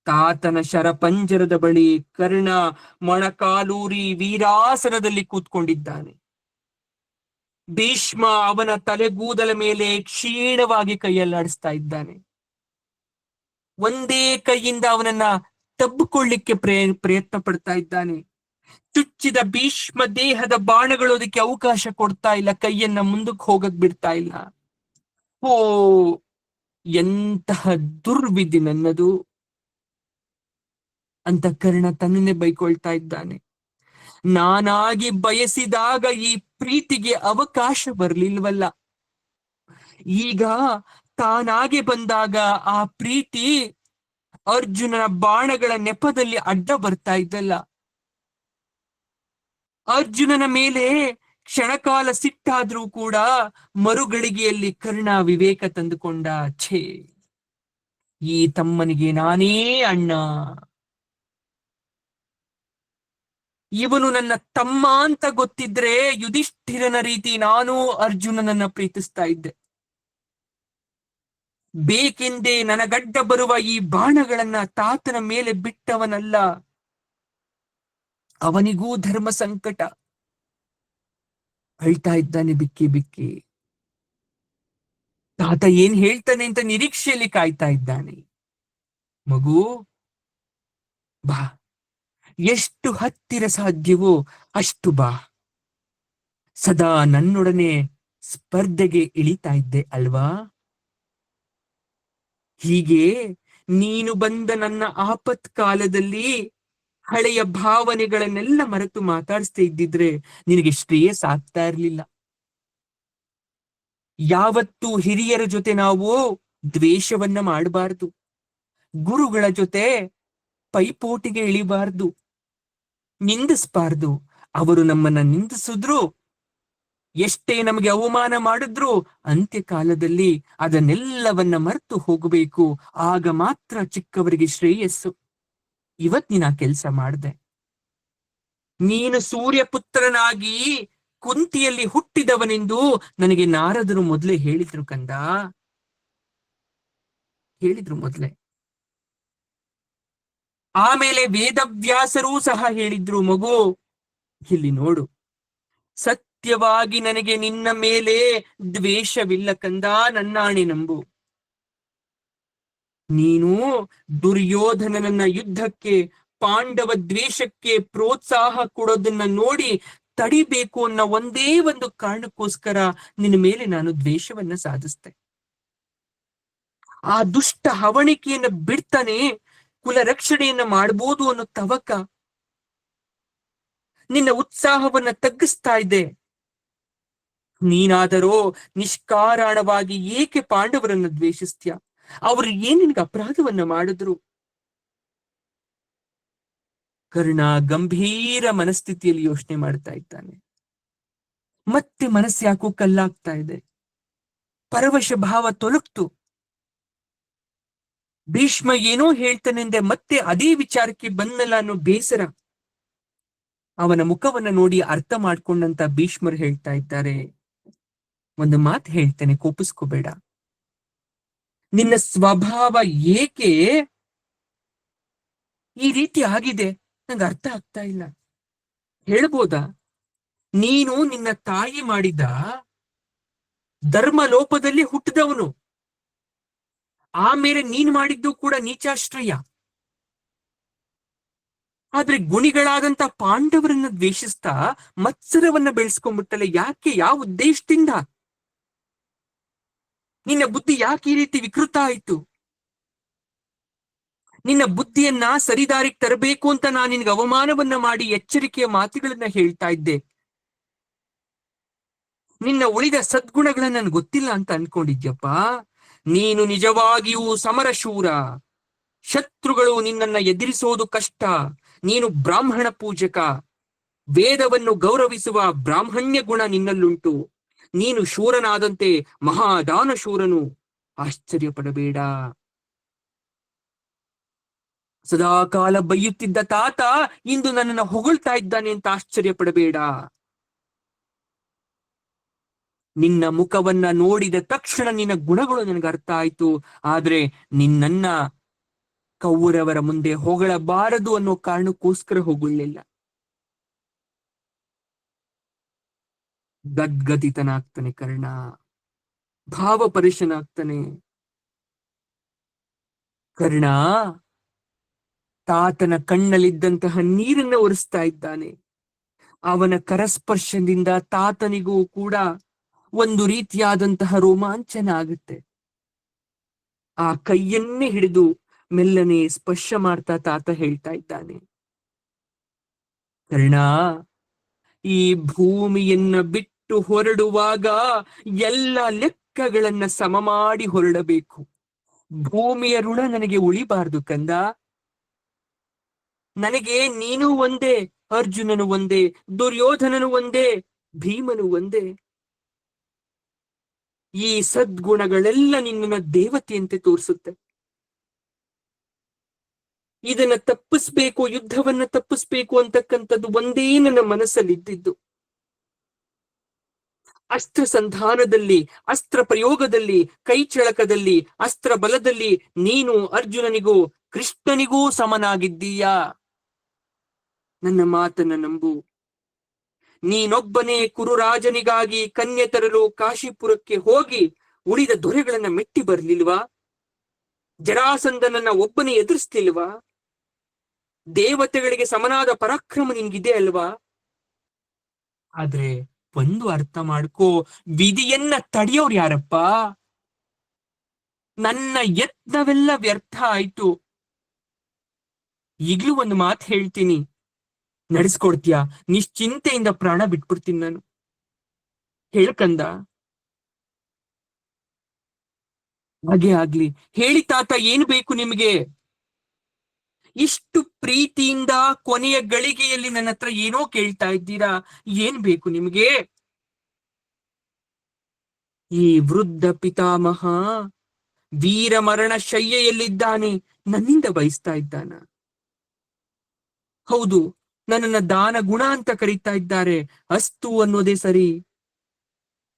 ತಾತನ ಶರಪಂಜರದ ಬಳಿ ಕರ್ಣ ಮೊಣಕಾಲೂರಿ ವೀರಾಸನದಲ್ಲಿ ಕೂತ್ಕೊಂಡಿದ್ದಾನೆ. ಭೀಷ್ಮ ಅವನ ತಲೆಗೂದಲ ಮೇಲೆ ಕ್ಷೀಣವಾಗಿ ಕೈಯಲ್ಲಾಡಿಸ್ತಾ ಇದ್ದಾನೆ. ಒಂದೇ ಕೈಯಿಂದ ಅವನನ್ನ ತಬ್ಬಿಕೊಳ್ಳಿಕ್ಕೆ ಪ್ರಯತ್ನ ಪಡ್ತಾ ಇದ್ದಾನೆ. ಚುಚ್ಚಿದ ಭೀಷ್ಮ ದೇಹದ ಬಾಣಗಳು ಅದಕ್ಕೆ ಅವಕಾಶ ಕೊಡ್ತಾ ಇಲ್ಲ, ಕೈಯನ್ನ ಮುಂದಕ್ಕೆ ಹೋಗಕ್ ಬಿಡ್ತಾ ಇಲ್ಲ. ಓ, ಎಂತಹ ದುರ್ವಿಧಿ ನನ್ನದು ಅಂತ ಕರ್ಣ ತನ್ನನ್ನೇ ಬೈಕೊಳ್ತಾ ಇದ್ದಾನೆ. ನಾನಾಗಿ ಬಯಸಿದಾಗ ಈ ಪ್ರೀತಿಗೆ ಅವಕಾಶ ಬರ್ಲಿಲ್ವಲ್ಲ, ಈಗ ತಾನಾಗೆ ಬಂದಾಗ ಆ ಪ್ರೀತಿ ಅರ್ಜುನನ ಬಾಣಗಳ ನೆಪದಲ್ಲಿ ಅಡ್ಡ ಬರ್ತಾ ಇದ್ದಲ್ಲ. ಅರ್ಜುನನ ಮೇಲೆ ಕ್ಷಣಕಾಲ ಸಿಟ್ಟಾದ್ರೂ ಕೂಡ ಮರುಗಳಿಗೆಯಲ್ಲಿ ಕರ್ಣ ವಿವೇಕ ತಂದುಕೊಂಡ. ಛೇ, ಈ ತಮ್ಮನಿಗೆ ನಾನೇ ಅಣ್ಣ, ಇವನು ನನ್ನ ತಮ್ಮ ಅಂತ ಗೊತ್ತಿದ್ರೆ ಯುಧಿಷ್ಠಿರನ ರೀತಿ ನಾನು ಅರ್ಜುನನನ್ನ ಪ್ರೀತಿಸ್ತಾ ಇದ್ದೆ. ಬೇಕೆಂದೇ ನನಗಡ್ಡ ಬರುವ ಈ ಬಾಣಗಳನ್ನ ತಾತನ ಮೇಲೆ ಬಿಟ್ಟವನಲ್ಲ. ಅವನಿಗೂ ಧರ್ಮ ಸಂಕಟ. ಅಳ್ತಾ ಇದ್ದಾನೆ ಬಿಕ್ಕಿ ಬಿಕ್ಕಿ. ತಾತ ಏನ್ ಹೇಳ್ತಾನೆ ಅಂತ ನಿರೀಕ್ಷೆಯಲ್ಲಿ ಕಾಯ್ತಾ ಇದ್ದಾನೆ. ಮಗು, ಬಾ, ಎಷ್ಟು ಹತ್ತಿರ ಸಾಧ್ಯವೋ ಅಷ್ಟು ಬಾ. ಸದಾ ನನ್ನೊಡನೆ ಸ್ಪರ್ಧೆಗೆ ಇಳಿತಾ ಇದ್ದೆ ಅಲ್ವಾ? ಹೀಗೆ ನೀನು ಬಂದ ನನ್ನ ಆಪತ್ ಕಾಲದಲ್ಲಿ ಹಳೆಯ ಭಾವನೆಗಳನ್ನೆಲ್ಲ ಮರೆತು ಮಾತಾಡಿಸ್ತಾ ಇದ್ದಿದ್ರೆ ನಿನಗೆ ಶ್ರೇಯಸ್ ಆಗ್ತಾ ಇರ್ಲಿಲ್ಲ. ಯಾವತ್ತೂ ಹಿರಿಯರ ಜೊತೆ ನಾವು ದ್ವೇಷವನ್ನ ಮಾಡಬಾರ್ದು. ಗುರುಗಳ ಜೊತೆ ಪೈಪೋಟಿಗೆ ಇಳಿಬಾರ್ದು, ನಿಂದಿಸಬಾರ್ದು. ಅವರು ನಮ್ಮನ್ನ ನಿಂದಿಸಿದ್ರು, ಎಷ್ಟೇ ನಮಗೆ ಅವಮಾನ ಮಾಡಿದ್ರು ಅಂತ್ಯಕಾಲದಲ್ಲಿ ಅದನ್ನೆಲ್ಲವನ್ನ ಮರೆತು ಹೋಗಬೇಕು. ಆಗ ಮಾತ್ರ ಚಿಕ್ಕವರಿಗೆ ಶ್ರೇಯಸ್ಸು. ಇವತ್ ನೀನು ಆ ಕೆಲಸ ಮಾಡ್ದೆ. ನೀನು ಸೂರ್ಯಪುತ್ರನಾಗಿ ಕುಂತಿಯಲ್ಲಿ ಹುಟ್ಟಿದವನೆಂದು ನನಗೆ ನಾರದರು ಮೊದಲೇ ಹೇಳಿದ್ರು ಕಂದ, ಹೇಳಿದ್ರು ಮೊದಲೇ. ಆಮೇಲೆ ವೇದವ್ಯಾಸರೂ ಸಹ ಹೇಳಿದ್ರು, ಮಗು ಇಲ್ಲಿ ನೋಡು, ಸತ್ಯವಾಗಿ ನನಗೆ ನಿನ್ನ ಮೇಲೆ ದ್ವೇಷವಿಲ್ಲ ಕಂದ, ನನ್ನಾಣೆ ನಂಬು. ನೀನು ದುರ್ಯೋಧನನನ್ನ ಯುದ್ಧಕ್ಕೆ, ಪಾಂಡವ ದ್ವೇಷಕ್ಕೆ ಪ್ರೋತ್ಸಾಹ ಕೊಡೋದನ್ನ ನೋಡಿ ತಡಿಬೇಕು ಅನ್ನೋ ಒಂದೇ ಒಂದು ಕಾರಣಕ್ಕೋಸ್ಕರ ನಿನ್ನ ಮೇಲೆ ನಾನು ದ್ವೇಷವನ್ನ ಸಾಧಿಸ್ತೆ. ಆ ದುಷ್ಟ ಹವಣಿಕೆಯನ್ನ ಬಿಡ್ತಾನೆ ಕುಲ ರಕ್ಷಣೆಯನ್ನ ಮಾಡ್ಬೋದು ಅನ್ನೋ ತವಕ ನಿನ್ನ ಉತ್ಸಾಹವನ್ನ ತಗ್ಗಿಸ್ತಾ ಇದೆ. ನೀನಾದರೋ ನಿಷ್ಕಾರಣವಾಗಿ ಏಕೆ ಪಾಂಡವರನ್ನ ದ್ವೇಷಿಸ್ತೀಯ? ಅವರು ಏನ್ ನಿನ್ಗೆ ಅಪರಾಧವನ್ನ ಮಾಡಿದ್ರು? ಕರ್ಣ ಗಂಭೀರ ಮನಸ್ಥಿತಿಯಲ್ಲಿ ಯೋಚನೆ ಮಾಡ್ತಾ ಇದ್ದಾನೆ. ಮತ್ತೆ ಮನಸ್ಸು ಯಾಕೋ ಕಲ್ಲಾಗ್ತಾ ಇದೆ. ಪರವಶ ಭಾವ ತೊಲಗ್ತು. ಭೀಷ್ಮ ಏನೋ ಹೇಳ್ತಾನೆಂದೆ ಮತ್ತೆ ಅದೇ ವಿಚಾರಕ್ಕೆ ಬಂದಲ್ಲ ಅನ್ನೋ ಬೇಸರ. ಅವನ ಮುಖವನ್ನ ನೋಡಿ ಅರ್ಥ ಮಾಡ್ಕೊಂಡಂತ ಭೀಷ್ಮರು ಹೇಳ್ತಾ ಇದ್ದಾರೆ, ಒಂದು ಮಾತು ಹೇಳ್ತೇನೆ, ಕೋಪಿಸ್ಕೋಬೇಡ. ನಿನ್ನ ಸ್ವಭಾವ ಏಕೆ ಈ ರೀತಿ ಆಗಿದೆ ನಂಗೆ ಅರ್ಥ ಆಗ್ತಾ ಇಲ್ಲ. ಹೇಳ್ಬೋದಾ? ನೀನು ನಿನ್ನ ತಾಯಿ ಮಾಡಿದ ಧರ್ಮ ಲೋಪದಲ್ಲಿ ಹುಟ್ಟಿದವನು. ಆಮೇಲೆ ನೀನ್ ಮಾಡಿದ್ದು ಕೂಡ ನೀಚಾಶ್ರಯ. ಆದ್ರೆ ಗುಣಿಗಳಾದಂತ ಪಾಂಡವರನ್ನ ದ್ವೇಷಿಸ್ತಾ ಮತ್ಸರವನ್ನ ಬೆಳೆಸ್ಕೊಂಡ್ಬಿಟ್ಟಲ್ಲ. ಯಾಕೆ? ಯಾವ ಉದ್ದೇಶದಿಂದ? ನಿನ್ನ ಬುದ್ಧಿ ಯಾಕೆ ಈ ರೀತಿ ವಿಕೃತ ಆಯ್ತು? ನಿನ್ನ ಬುದ್ಧಿಯನ್ನ ಸರಿದಾರಿಗೆ ತರಬೇಕು ಅಂತ ನಾನು ನಿನ್ಗೆ ಅವಮಾನವನ್ನ ಮಾಡಿ ಎಚ್ಚರಿಕೆಯ ಮಾತುಗಳನ್ನ ಹೇಳ್ತಾ ಇದ್ದೆ. ನಿನ್ನ ಉಳಿದ ಸದ್ಗುಣಗಳನ್ನ ನನ್ಗೆ ಗೊತ್ತಿಲ್ಲ ಅಂತ ಅನ್ಕೊಂಡಿದ್ಯಪ್ಪ. ನೀನು ನಿಜವಾಗಿಯೂ ಸಮರಶೂರ. ಶತ್ರುಗಳು ನಿನ್ನನ್ನ ಎದುರಿಸೋದು ಕಷ್ಟ. ನೀನು ಬ್ರಾಹ್ಮಣ ಪೂಜಕ. ವೇದವನ್ನು ಗೌರವಿಸುವ ಬ್ರಾಹ್ಮಣ್ಯ ಗುಣ ನಿನ್ನಲ್ಲುಂಟು. ನೀನು ಶೂರನಾದಂತೆ ಮಹಾದಾನ ಶೂರನು. ಆಶ್ಚರ್ಯ ಪಡಬೇಡ. ಸದಾಕಾಲ ಬೈಯುತ್ತಿದ್ದ ತಾತ ಇಂದು ನನ್ನನ್ನು ಹೊಗಳ್ತಾ ಇದ್ದಾನೆ ಅಂತ ಆಶ್ಚರ್ಯ ಪಡಬೇಡ. ನಿನ್ನ ಮುಖವನ್ನ ನೋಡಿದ ತಕ್ಷಣ ನಿನ್ನ ಗುಣಗಳು ನನಗೆ ಅರ್ಥ ಆಯ್ತು. ಆದ್ರೆ ನಿನ್ನನ್ನ ಕೌರವರ ಮುಂದೆ ಹೊಗಳಬಾರದು ಅನ್ನೋ ಕಾರಣಕ್ಕೋಸ್ಕರ ಹೊಗಳಿಲ್ಲ. ಗದ್ಗದಿತನಾಗ್ತಾನೆ ಕರ್ಣ, ಭಾವಪರಿಶನಾಗ್ತಾನೆ. ಕರ್ಣ ತಾತನ ಕಣ್ಣಲ್ಲಿದ್ದಂತಹ ನೀರನ್ನ ಒರೆಸ್ತಾ ಇದ್ದಾನೆ. ಅವನ ಕರಸ್ಪರ್ಶದಿಂದ ತಾತನಿಗೂ ಕೂಡ ಒಂದು ರೀತಿಯಾದಂತಹ ರೋಮಾಂಚನ ಆಗುತ್ತೆ. ಆ ಕೈಯನ್ನೇ ಹಿಡಿದು ಮೆಲ್ಲನೆ ಸ್ಪರ್ಶ ಮಾಡ್ತಾ ತಾತ ಹೇಳ್ತಾ ಇದ್ದಾನೆ, ಕರ್ಣ, ಈ ಭೂಮಿಯನ್ನ ಬಿಟ್ಟು ಹೊರಡುವಾಗ ಎಲ್ಲ ಲೆಕ್ಕಗಳನ್ನ ಸಮ ಮಾಡಿ ಹೊರಡಬೇಕು. ಭೂಮಿಯ ಋಣ ನನಗೆ ಉಳಿಬಾರ್ದು ಕಂದ. ನನಗೆ ನೀನು ಒಂದೇ, ಅರ್ಜುನನು ಒಂದೇ, ದುರ್ಯೋಧನನು ಒಂದೇ, ಭೀಮನು ಒಂದೇ. ಈ ಸದ್ಗುಣಗಳೆಲ್ಲ ನಿನ್ನನ್ನ ದೇವತೆಯಂತೆ ತೋರಿಸುತ್ತೆ. ಇದನ್ನ ತಪ್ಪಿಸ್ಬೇಕು, ಯುದ್ಧವನ್ನ ತಪ್ಪಿಸ್ಬೇಕು ಅಂತಕ್ಕಂಥದ್ದು ಒಂದೇ ನನ್ನ ಮನಸ್ಸಲ್ಲಿದ್ದಿದ್ದು. ಅಸ್ತ್ರ ಸಂಧಾನದಲ್ಲಿ, ಅಸ್ತ್ರ ಪ್ರಯೋಗದಲ್ಲಿ, ಕೈ ಚಳಕದಲ್ಲಿ, ಅಸ್ತ್ರ ಬಲದಲ್ಲಿ ನೀನು ಅರ್ಜುನನಿಗೂ ಕೃಷ್ಣನಿಗೂ ಸಮನಾಗಿದ್ದೀಯಾ. ನನ್ನ ಮಾತನ್ನ ನಂಬು. ನೀನೊಬ್ಬನೇ ಕುರುರಾಜನಿಗಾಗಿ ಕನ್ಯೆ ತರಲು ಕಾಶಿಪುರಕ್ಕೆ ಹೋಗಿ ಉಳಿದ ದೊರೆಗಳನ್ನ ಮೆಟ್ಟಿ ಬರ್ಲಿಲ್ವಾ? ಜರಾಸಂಧನನ್ನ ಒಬ್ಬನೇ ಎದುರಿಸ್ತಿಲ್ವಾ? ದೇವತೆಗಳಿಗೆ ಸಮನಾದ ಪರಾಕ್ರಮ ನಿನ್ಗಿದೆ ಅಲ್ವಾ? ಆದ್ರೆ ಒಂದು ಅರ್ಥ ಮಾಡ್ಕೋ, ವಿಧಿಯನ್ನ ತಡೆಯೋರು ಯಾರಪ್ಪ? ನನ್ನ ಯತ್ನವೆಲ್ಲ ವ್ಯರ್ಥ ಆಯ್ತು. ಈಗ್ಲೂ ಒಂದು ಮಾತು ಹೇಳ್ತೀನಿ, ನಡೆಸ್ಕೊಡ್ತೀಯಾ? ನಿಶ್ಚಿಂತೆಯಿಂದ ಪ್ರಾಣ ಬಿಟ್ಬಿಡ್ತೀನಿ ನಾನು. ಹೇಳ್ಕಂದ. ಹಾಗೆ ಆಗ್ಲಿ. ಹೇಳಿ ತಾತ, ಏನು ಬೇಕು ನಿಮಗೆ? ಇಷ್ಟು ಪ್ರೀತಿಯಿಂದ ಕೊನೆಯ ಗಳಿಗೆಯಲ್ಲಿ ನನ್ನ ಹತ್ರ ಏನೋ ಕೇಳ್ತಾ ಇದ್ದೀರಾ? ಏನ್ ಬೇಕು ನಿಮಗೆ? ಈ ವೃದ್ಧ ಪಿತಾಮಹ ವೀರ ಮರಣ ಶಯ್ಯೆಯಲ್ಲಿದ್ದಾನೆ, ನನ್ನಿಂದ ಬಯಸ್ತಾ ಇದ್ದಾನ. ಹೌದು, ನನ್ನನ್ನ ದಾನ ಗುಣ ಅಂತ ಕರೀತಾ ಇದ್ದಾರೆ, ಅಸ್ತು ಅನ್ನೋದೇ ಸರಿ.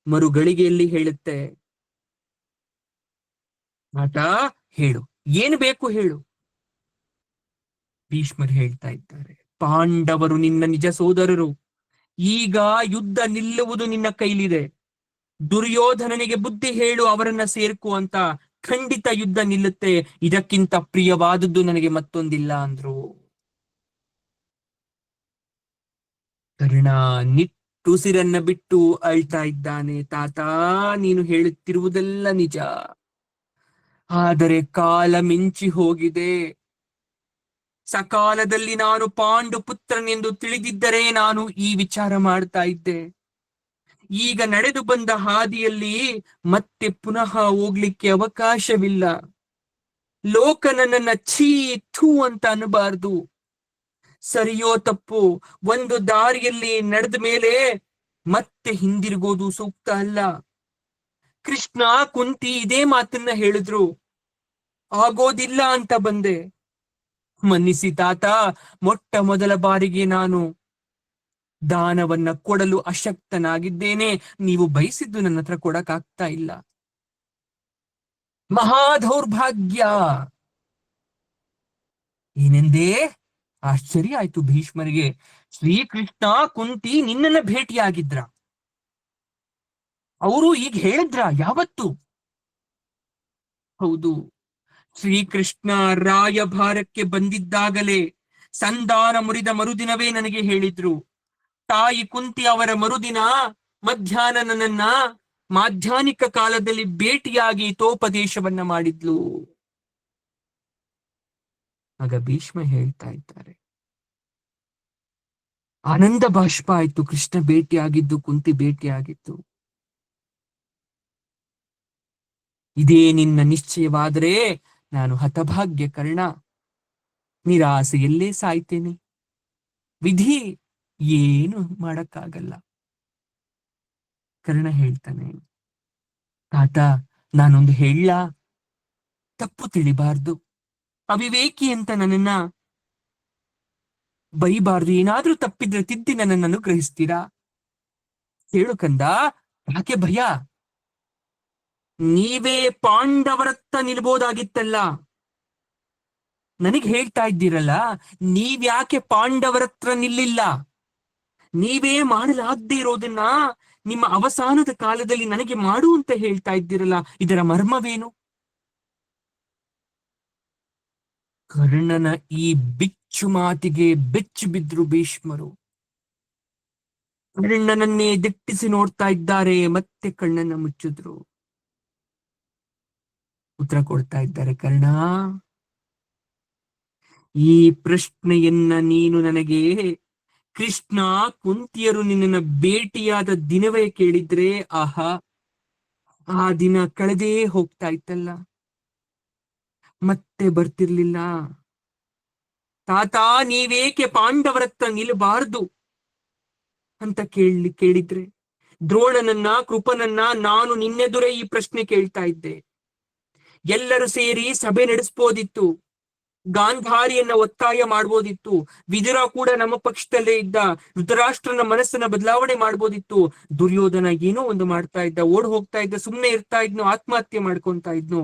ಮರುಗಳಿಗೆಯಲ್ಲಿ ಹೇಳುತ್ತೆ, ಆಟ ಹೇಳು, ಏನು ಬೇಕು ಹೇಳು. ಭೀಷ್ಮರು ಹೇಳ್ತಾ ಇದ್ದಾರೆ, ಪಾಂಡವರು ನಿನ್ನ ನಿಜ ಸೋದರರು. ಈಗ ಯುದ್ಧ ನಿಲ್ಲುವುದು ನಿನ್ನ ಕೈಲಿದೆ. ದುರ್ಯೋಧನನಿಗೆ ಬುದ್ಧಿ ಹೇಳು, ಅವರನ್ನ ಸೇರ್ಕು ಅಂತ. ಖಂಡಿತ ಯುದ್ಧ ನಿಲ್ಲುತ್ತೆ. ಇದಕ್ಕಿಂತ ಪ್ರಿಯವಾದದ್ದು ನನಗೆ ಮತ್ತೊಂದಿಲ್ಲ ಅಂದ್ರು. ಕರ್ಣ ನಿಟ್ಟುಸಿರನ್ನ ಬಿಟ್ಟು ಅಳ್ತಾ ಇದ್ದಾನೆ. ತಾತ, ನೀನು ಹೇಳುತ್ತಿರುವುದೆಲ್ಲ ನಿಜ, ಆದರೆ ಕಾಲ ಮಿಂಚಿ ಹೋಗಿದೆ. ಸಕಾಲದಲ್ಲಿ ನಾನು ಪಾಂಡು ಪುತ್ರನೆಂದು ತಿಳಿದಿದ್ದರೆ ನಾನು ಈ ವಿಚಾರ ಮಾಡ್ತಾ ಇದ್ದೆ. ಈಗ ನಡೆದು ಬಂದ ಹಾದಿಯಲ್ಲಿ ಮತ್ತೆ ಪುನಃ ಹೋಗ್ಲಿಕ್ಕೆ ಅವಕಾಶವಿಲ್ಲ. ಲೋಕ ನನ್ನನ್ನ ಛೀ ಥೂ ಅಂತ ಅನ್ನಬಾರ್ದು. ಸರಿಯೋ ತಪ್ಪು, ಒಂದು ದಾರಿಯಲ್ಲಿ ನಡೆದ ಮೇಲೆ ಮತ್ತೆ ಹಿಂದಿರುಗೋದು ಸೂಕ್ತ ಅಲ್ಲ. ಕೃಷ್ಣ ಕುಂತಿ ಇದೇ ಮಾತನ್ನ ಹೇಳಿದ್ರು, ಆಗೋದಿಲ್ಲ ಅಂತ ಬಂದೆ. ಮನ್ನಿಸಿ ತಾತ, ಮೊಟ್ಟ ಮೊದಲ ಬಾರಿಗೆ ನಾನು ದಾನವನ್ನ ಕೊಡಲು ಅಶಕ್ತನಾಗಿದ್ದೇನೆ. ನೀವು ಬಯಸಿದ್ದು ನನ್ನ ಹತ್ರ ಕೊಡಕ್ಕಾಗ್ತಾ ಇಲ್ಲ. ಮಹಾ ದೌರ್ಭಾಗ್ಯ. ಏನೆಂದೇ? ಆಶ್ಚರ್ಯ ಆಯ್ತು ಭೀಷ್ಮರಿಗೆ. ಶ್ರೀಕೃಷ್ಣ ಕುಂತಿ ನಿನ್ನನ್ನ ಭೇಟಿಯಾಗಿದ್ರ? ಅವರು ಈಗ ಹೇಳಿದ್ರ? ಯಾವತ್ತು? ಹೌದು, ಶ್ರೀಕೃಷ್ಣ ರಾಯಭಾರಕ್ಕೆ ಬಂದಿದ್ದಾಗಲೇ ಸಂಧಾನ ಮುರಿದ ಮರುದಿನವೇ ನನಗೆ ಹೇಳಿದ್ರು. ತಾಯಿ ಕುಂತಿ ಅವರ ಮರುದಿನ ಮಧ್ಯಾಹ್ನ ನನ್ನನ್ನ ಮಾಧ್ಯಾಹ್ನಿಕ ಕಾಲದಲ್ಲಿ ಭೇಟಿಯಾಗಿ ತೋಪದೇಶವನ್ನ ಮಾಡಿದ್ಲು. ಆಗ ಭೀಷ್ಮ ಹೇಳ್ತಾ ಇದ್ದಾರೆ, ಆನಂದ ಬಾಷ್ಪ ಆಯ್ತು. ಕೃಷ್ಣ ಭೇಟಿಯಾಗಿದ್ದು, ಕುಂತಿ ಭೇಟಿಯಾಗಿದ್ದು. ಇದೇ ನಿನ್ನ ನಿಶ್ಚಯವಾದರೆ ನಾನು ಹತಭಾಗ್ಯ ಕರ್ಣ, ನಿರಾಸೆಯಲ್ಲೇ ಸಾಯ್ತೇನೆ. ವಿಧಿ ಏನು ಮಾಡಕ್ಕಾಗಲ್ಲ. ಕರ್ಣ ಹೇಳ್ತಾನೆ, ತಾತ, ನಾನೊಂದು ಹೇಳ, ತಪ್ಪು ತಿಳಿಬಾರ್ದು. ಅವಿವೇಕಿ ಅಂತ ನನ್ನನ್ನ ಬೈಬಾರ್ದು. ಏನಾದ್ರೂ ತಪ್ಪಿದ್ರೆ ತಿದ್ದಿ ನನ್ನನ್ನು ಅನುಗ್ರಹಿಸ್ತೀರಾ? ಹೇಳು ಕಂದ, ಯಾಕೆ ಭಯ? ನೀವೇ ಪಾಂಡವರತ್ತ ನಿಲ್ಬೋದಾಗಿತ್ತಲ್ಲ. ನನಗೆ ಹೇಳ್ತಾ ಇದ್ದೀರಲ್ಲ, ನೀವ್ಯಾಕೆ ಪಾಂಡವರತ್ರ ನಿಲ್ಲಿಲ್ಲ? ನೀವೇ ಮಾಡಲಾಗದೇ ಇರೋದನ್ನ ನಿಮ್ಮ ಅವಸಾನದ ಕಾಲದಲ್ಲಿ ನನಗೆ ಮಾಡು ಅಂತ ಹೇಳ್ತಾ ಇದ್ದೀರಲ್ಲ, ಇದರ ಮರ್ಮವೇನು? ಕರ್ಣನ ಈ ಬಿಚ್ಚು ಮಾತಿಗೆ ಬೆಚ್ಚಿ ಬಿದ್ರು ಭೀಷ್ಮರು. ಕರ್ಣನನ್ನೇ ದಿಟ್ಟಿಸಿ ನೋಡ್ತಾ ಇದ್ದಾರೆ. ಮತ್ತೆ ಕಣ್ಣನ್ನ ಮುಚ್ಚಿದ್ರು. ಉತ್ತರ ಕೊಡ್ತಾ ಇದ್ದಾರೆ, ಕರ್ಣ, ಈ ಪ್ರಶ್ನೆಯನ್ನ ನೀನು ನನಗೆ ಕೃಷ್ಣ ಕುಂತಿಯರು ನಿನ್ನನ್ನ ಭೇಟಿಯಾದ ದಿನವೇ ಕೇಳಿದ್ರೆ, ಆಹಾ, ಆ ದಿನ ಕಳೆದೇ ಹೋಗ್ತಾ ಇತ್ತಲ್ಲ. ಮತ್ತೆ ಬರ್ತಿರ್ಲಿಲ್ಲ. ತಾತ, ನೀವೇಕೆ ಪಾಂಡವರತ್ತ ನಿಲ್ಲಬಾರ್ದು ಅಂತ ಕೇಳಿದ್ರೆ, ದ್ರೋಣನನ್ನ ಕೃಪನನ್ನ ನಾನು ನಿನ್ನೆದುರೇ ಈ ಪ್ರಶ್ನೆ ಕೇಳ್ತಾ ಇದ್ದೆ. ಎಲ್ಲರೂ ಸೇರಿ ಸಭೆ ನಡೆಸ್ಬೋದಿತ್ತು, ಗಾಂಧಾರಿಯನ್ನ ಒತ್ತಾಯ ಮಾಡ್ಬೋದಿತ್ತು, ವಿದುರ ಕೂಡ ನಮ್ಮ ಪಕ್ಷದಲ್ಲೇ ಇದ್ದ, ಧೃತರಾಷ್ಟ್ರನ ಮನಸ್ಸನ್ನ ಬದಲಾವಣೆ ಮಾಡ್ಬೋದಿತ್ತು. ದುರ್ಯೋಧನ ಏನೋ ಒಂದು ಮಾಡ್ತಾ ಇದ್ದ, ಓಡ್ ಹೋಗ್ತಾ ಇದ್ದ, ಸುಮ್ನೆ ಇರ್ತಾ ಇದ್ನು, ಆತ್ಮಹತ್ಯೆ ಮಾಡ್ಕೊಂತಾ ಇದ್ನು,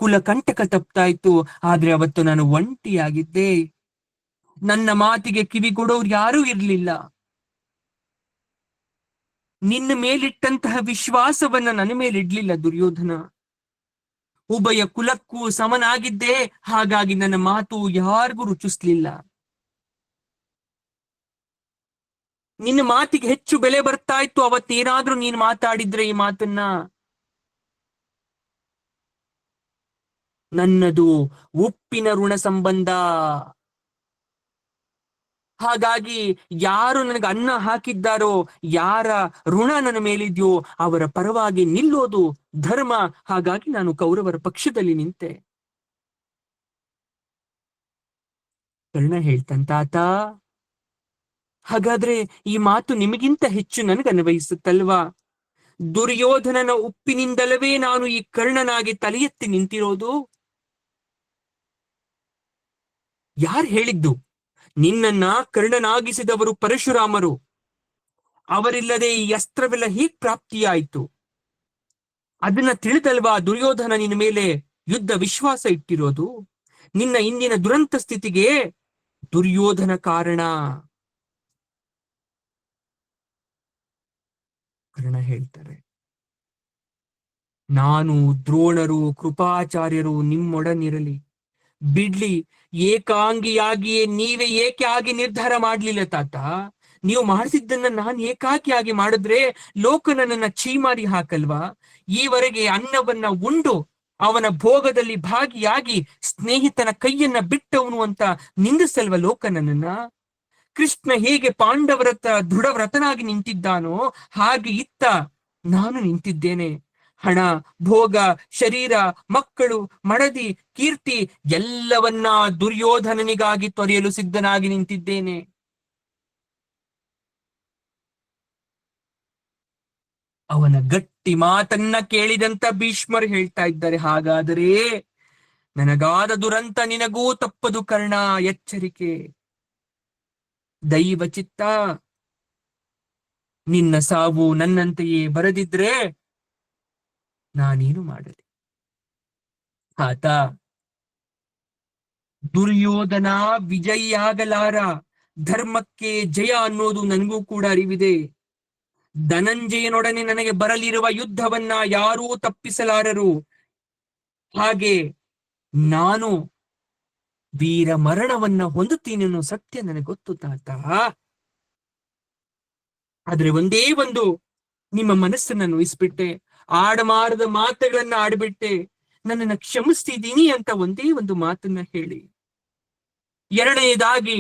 ಕುಲ ಕಂಟಕ ತಪ್ತಾ ಇತ್ತು. ಆದ್ರೆ ಅವತ್ತು ನಾನು ಒಂಟಿಯಾಗಿದ್ದೆ, ನನ್ನ ಮಾತಿಗೆ ಕಿವಿಗೊಡೋರು ಯಾರೂ ಇರ್ಲಿಲ್ಲ. ನಿನ್ನ ಮೇಲಿಟ್ಟಂತಹ ವಿಶ್ವಾಸವನ್ನ ನನ್ನ ಮೇಲಿಡ್ಲಿಲ್ಲ ದುರ್ಯೋಧನ. ಉಭಯ ಕುಲಕ್ಕೂ ಸಮನಾಗಿದ್ದೆ, ಹಾಗಾಗಿ ನನ್ನ ಮಾತು ಯಾರಿಗೂ ರುಚಿಸ್ಲಿಲ್ಲ. ನಿನ್ನ ಮಾತಿಗೆ ಹೆಚ್ಚು ಬೆಲೆ ಬರ್ತಾ ಇತ್ತು ಅವತ್ತೇನಾದ್ರೂ ನೀನ್ ಮಾತಾಡಿದ್ರೆ ಈ ಮಾತನ್ನ. ನನ್ನದು ಉಪ್ಪಿನ ಋಣ ಸಂಬಂಧ. ಹಾಗಾಗಿ ಯಾರು ನನಗೆ ಅನ್ನ ಹಾಕಿದ್ದಾರೋ, ಯಾರ ಋಣ ನನ್ನ ಮೇಲಿದ್ಯೋ ಅವರ ಪರವಾಗಿ ನಿಲ್ಲೋದು ಧರ್ಮ. ಹಾಗಾಗಿ ನಾನು ಕೌರವರ ಪಕ್ಷದಲ್ಲಿ ನಿಂತೆ. ಕರ್ಣ ಹೇಳ್ತಂತಾತ, ಹಾಗಾದ್ರೆ ಈ ಮಾತು ನಿಮಗಿಂತ ಹೆಚ್ಚು ನನಗನ್ವಯಿಸುತ್ತಲ್ವಾ? ದುರ್ಯೋಧನನ ಉಪ್ಪಿನಿಂದಲವೇ ನಾನು ಈ ಕರ್ಣನಾಗಿ ತಲೆ ಎತ್ತಿ ನಿಂತಿರೋದು. ಯಾರು ಹೇಳಿದ್ದು? ನಿನ್ನನ್ನ ಕರ್ಣನಾಗಿಸಿದವರು ಪರಶುರಾಮರು. ಅವರಿಲ್ಲದೆ ಈ ಅಸ್ತ್ರವೆಲ್ಲ ಹೀಗ್ ಪ್ರಾಪ್ತಿಯಾಯಿತು. ಅದನ್ನ ತಿಳಿದಲ್ವಾ ದುರ್ಯೋಧನ ನಿನ್ನ ಮೇಲೆ ಯುದ್ಧ ವಿಶ್ವಾಸ ಇಟ್ಟಿರೋದು. ನಿನ್ನ ಇಂದಿನ ದುರಂತ ಸ್ಥಿತಿಗೆ ದುರ್ಯೋಧನ ಕಾರಣ. ಕರ್ಣ ಹೇಳ್ತಾರೆ, ನಾನು, ದ್ರೋಣರು, ಕೃಪಾಚಾರ್ಯರು ನಿಮ್ಮೊಡನಿರಲಿ, ಬಿಡ್ಲಿ, ಏಕಾಂಗಿಯಾಗಿಯೇ ನೀವೇ ಏಕೆ ಆಗಿ ನಿರ್ಧಾರ ಮಾಡ್ಲಿಲ್ಲ ತಾತ? ನೀವು ಮಾಡಿಸಿದ್ದನ್ನ ನಾನು ಏಕಾಕಿಯಾಗಿ ಮಾಡಿದ್ರೆ ಲೋಕ ನನ್ನನ್ನ ಛೀಮಾರಿ ಹಾಕಲ್ವಾ? ಈವರೆಗೆ ಅನ್ನವನ್ನ ಉಂಡು ಅವನ ಭೋಗದಲ್ಲಿ ಭಾಗಿಯಾಗಿ ಸ್ನೇಹಿತನ ಕೈಯನ್ನ ಬಿಟ್ಟವನು ಅಂತ ನಿಂದಿಸಲ್ವ ಲೋಕ ನನ್ನನ್ನ? ಕೃಷ್ಣ ಹೇಗೆ ಪಾಂಡವರತ್ತ ದೃಢವ್ರತನಾಗಿ ನಿಂತಿದ್ದಾನೋ ಹಾಗೆ ಇತ್ತ ನಾನು ನಿಂತಿದ್ದೇನೆ. ಹಣ, ಭೋಗ, ಶರೀರ, ಮಕ್ಕಳು, ಮಡದಿ, ಕೀರ್ತಿ ಎಲ್ಲವನ್ನ ದುರ್ಯೋಧನನಿಗಾಗಿ ತೊರೆಯಲು ಸಿದ್ಧನಾಗಿ ನಿಂತಿದ್ದೇನೆ. ಅವನ ಗಟ್ಟಿ ಮಾತನ್ನ ಕೇಳಿದಂತ ಭೀಷ್ಮರು ಹೇಳ್ತಾ ಇದ್ದಾರೆ, ಹಾಗಾದರೆ ನನಗಾದ ದುರಂತ ನಿನಗೂ ತಪ್ಪದು ಕರ್ಣ, ಎಚ್ಚರಿಕೆ. ದೈವ ಚಿತ್ತ, ನಿನ್ನ ಸಾವು ನನ್ನಂತೆಯೇ ಬರದಿದ್ರೆ ನಾನೇನು ಮಾಡಲಿ? ಆತ, ದುರ್ಯೋಧನ ವಿಜಯಿಯಾಗಲಾರ, ಧರ್ಮಕ್ಕೆ ಜಯ ಅನ್ನೋದು ನನಗೂ ಕೂಡ ಅರಿವಿದೆ. ಧನಂಜಯನೊಡನೆ ನನಗೆ ಬರಲಿರುವ ಯುದ್ಧವನ್ನ ಯಾರೂ ತಪ್ಪಿಸಲಾರರು. ಹಾಗೆ ನಾನು ವೀರ ಮರಣವನ್ನ ಹೊಂದುತ್ತೀನಿ ಅನ್ನೋ ಸತ್ಯ ನನಗೆ ಗೊತ್ತು ತಾತ. ಆದ್ರೆ ಒಂದೇ ಒಂದು, ನಿಮ್ಮ ಮನಸ್ಸನ್ನ ನೋಯಿಸ್ಬಿಟ್ಟೆ, ಆಡಮಾರದ ಮಾತುಗಳನ್ನ ಆಡ್ಬಿಟ್ಟೆ. ನನ್ನನ್ನ ಕ್ಷಮಿಸ್ತಿದ್ದೀನಿ ಅಂತ ಒಂದೇ ಒಂದು ಮಾತನ್ನ ಹೇಳಿ. ಎರಡನೇದಾಗಿ,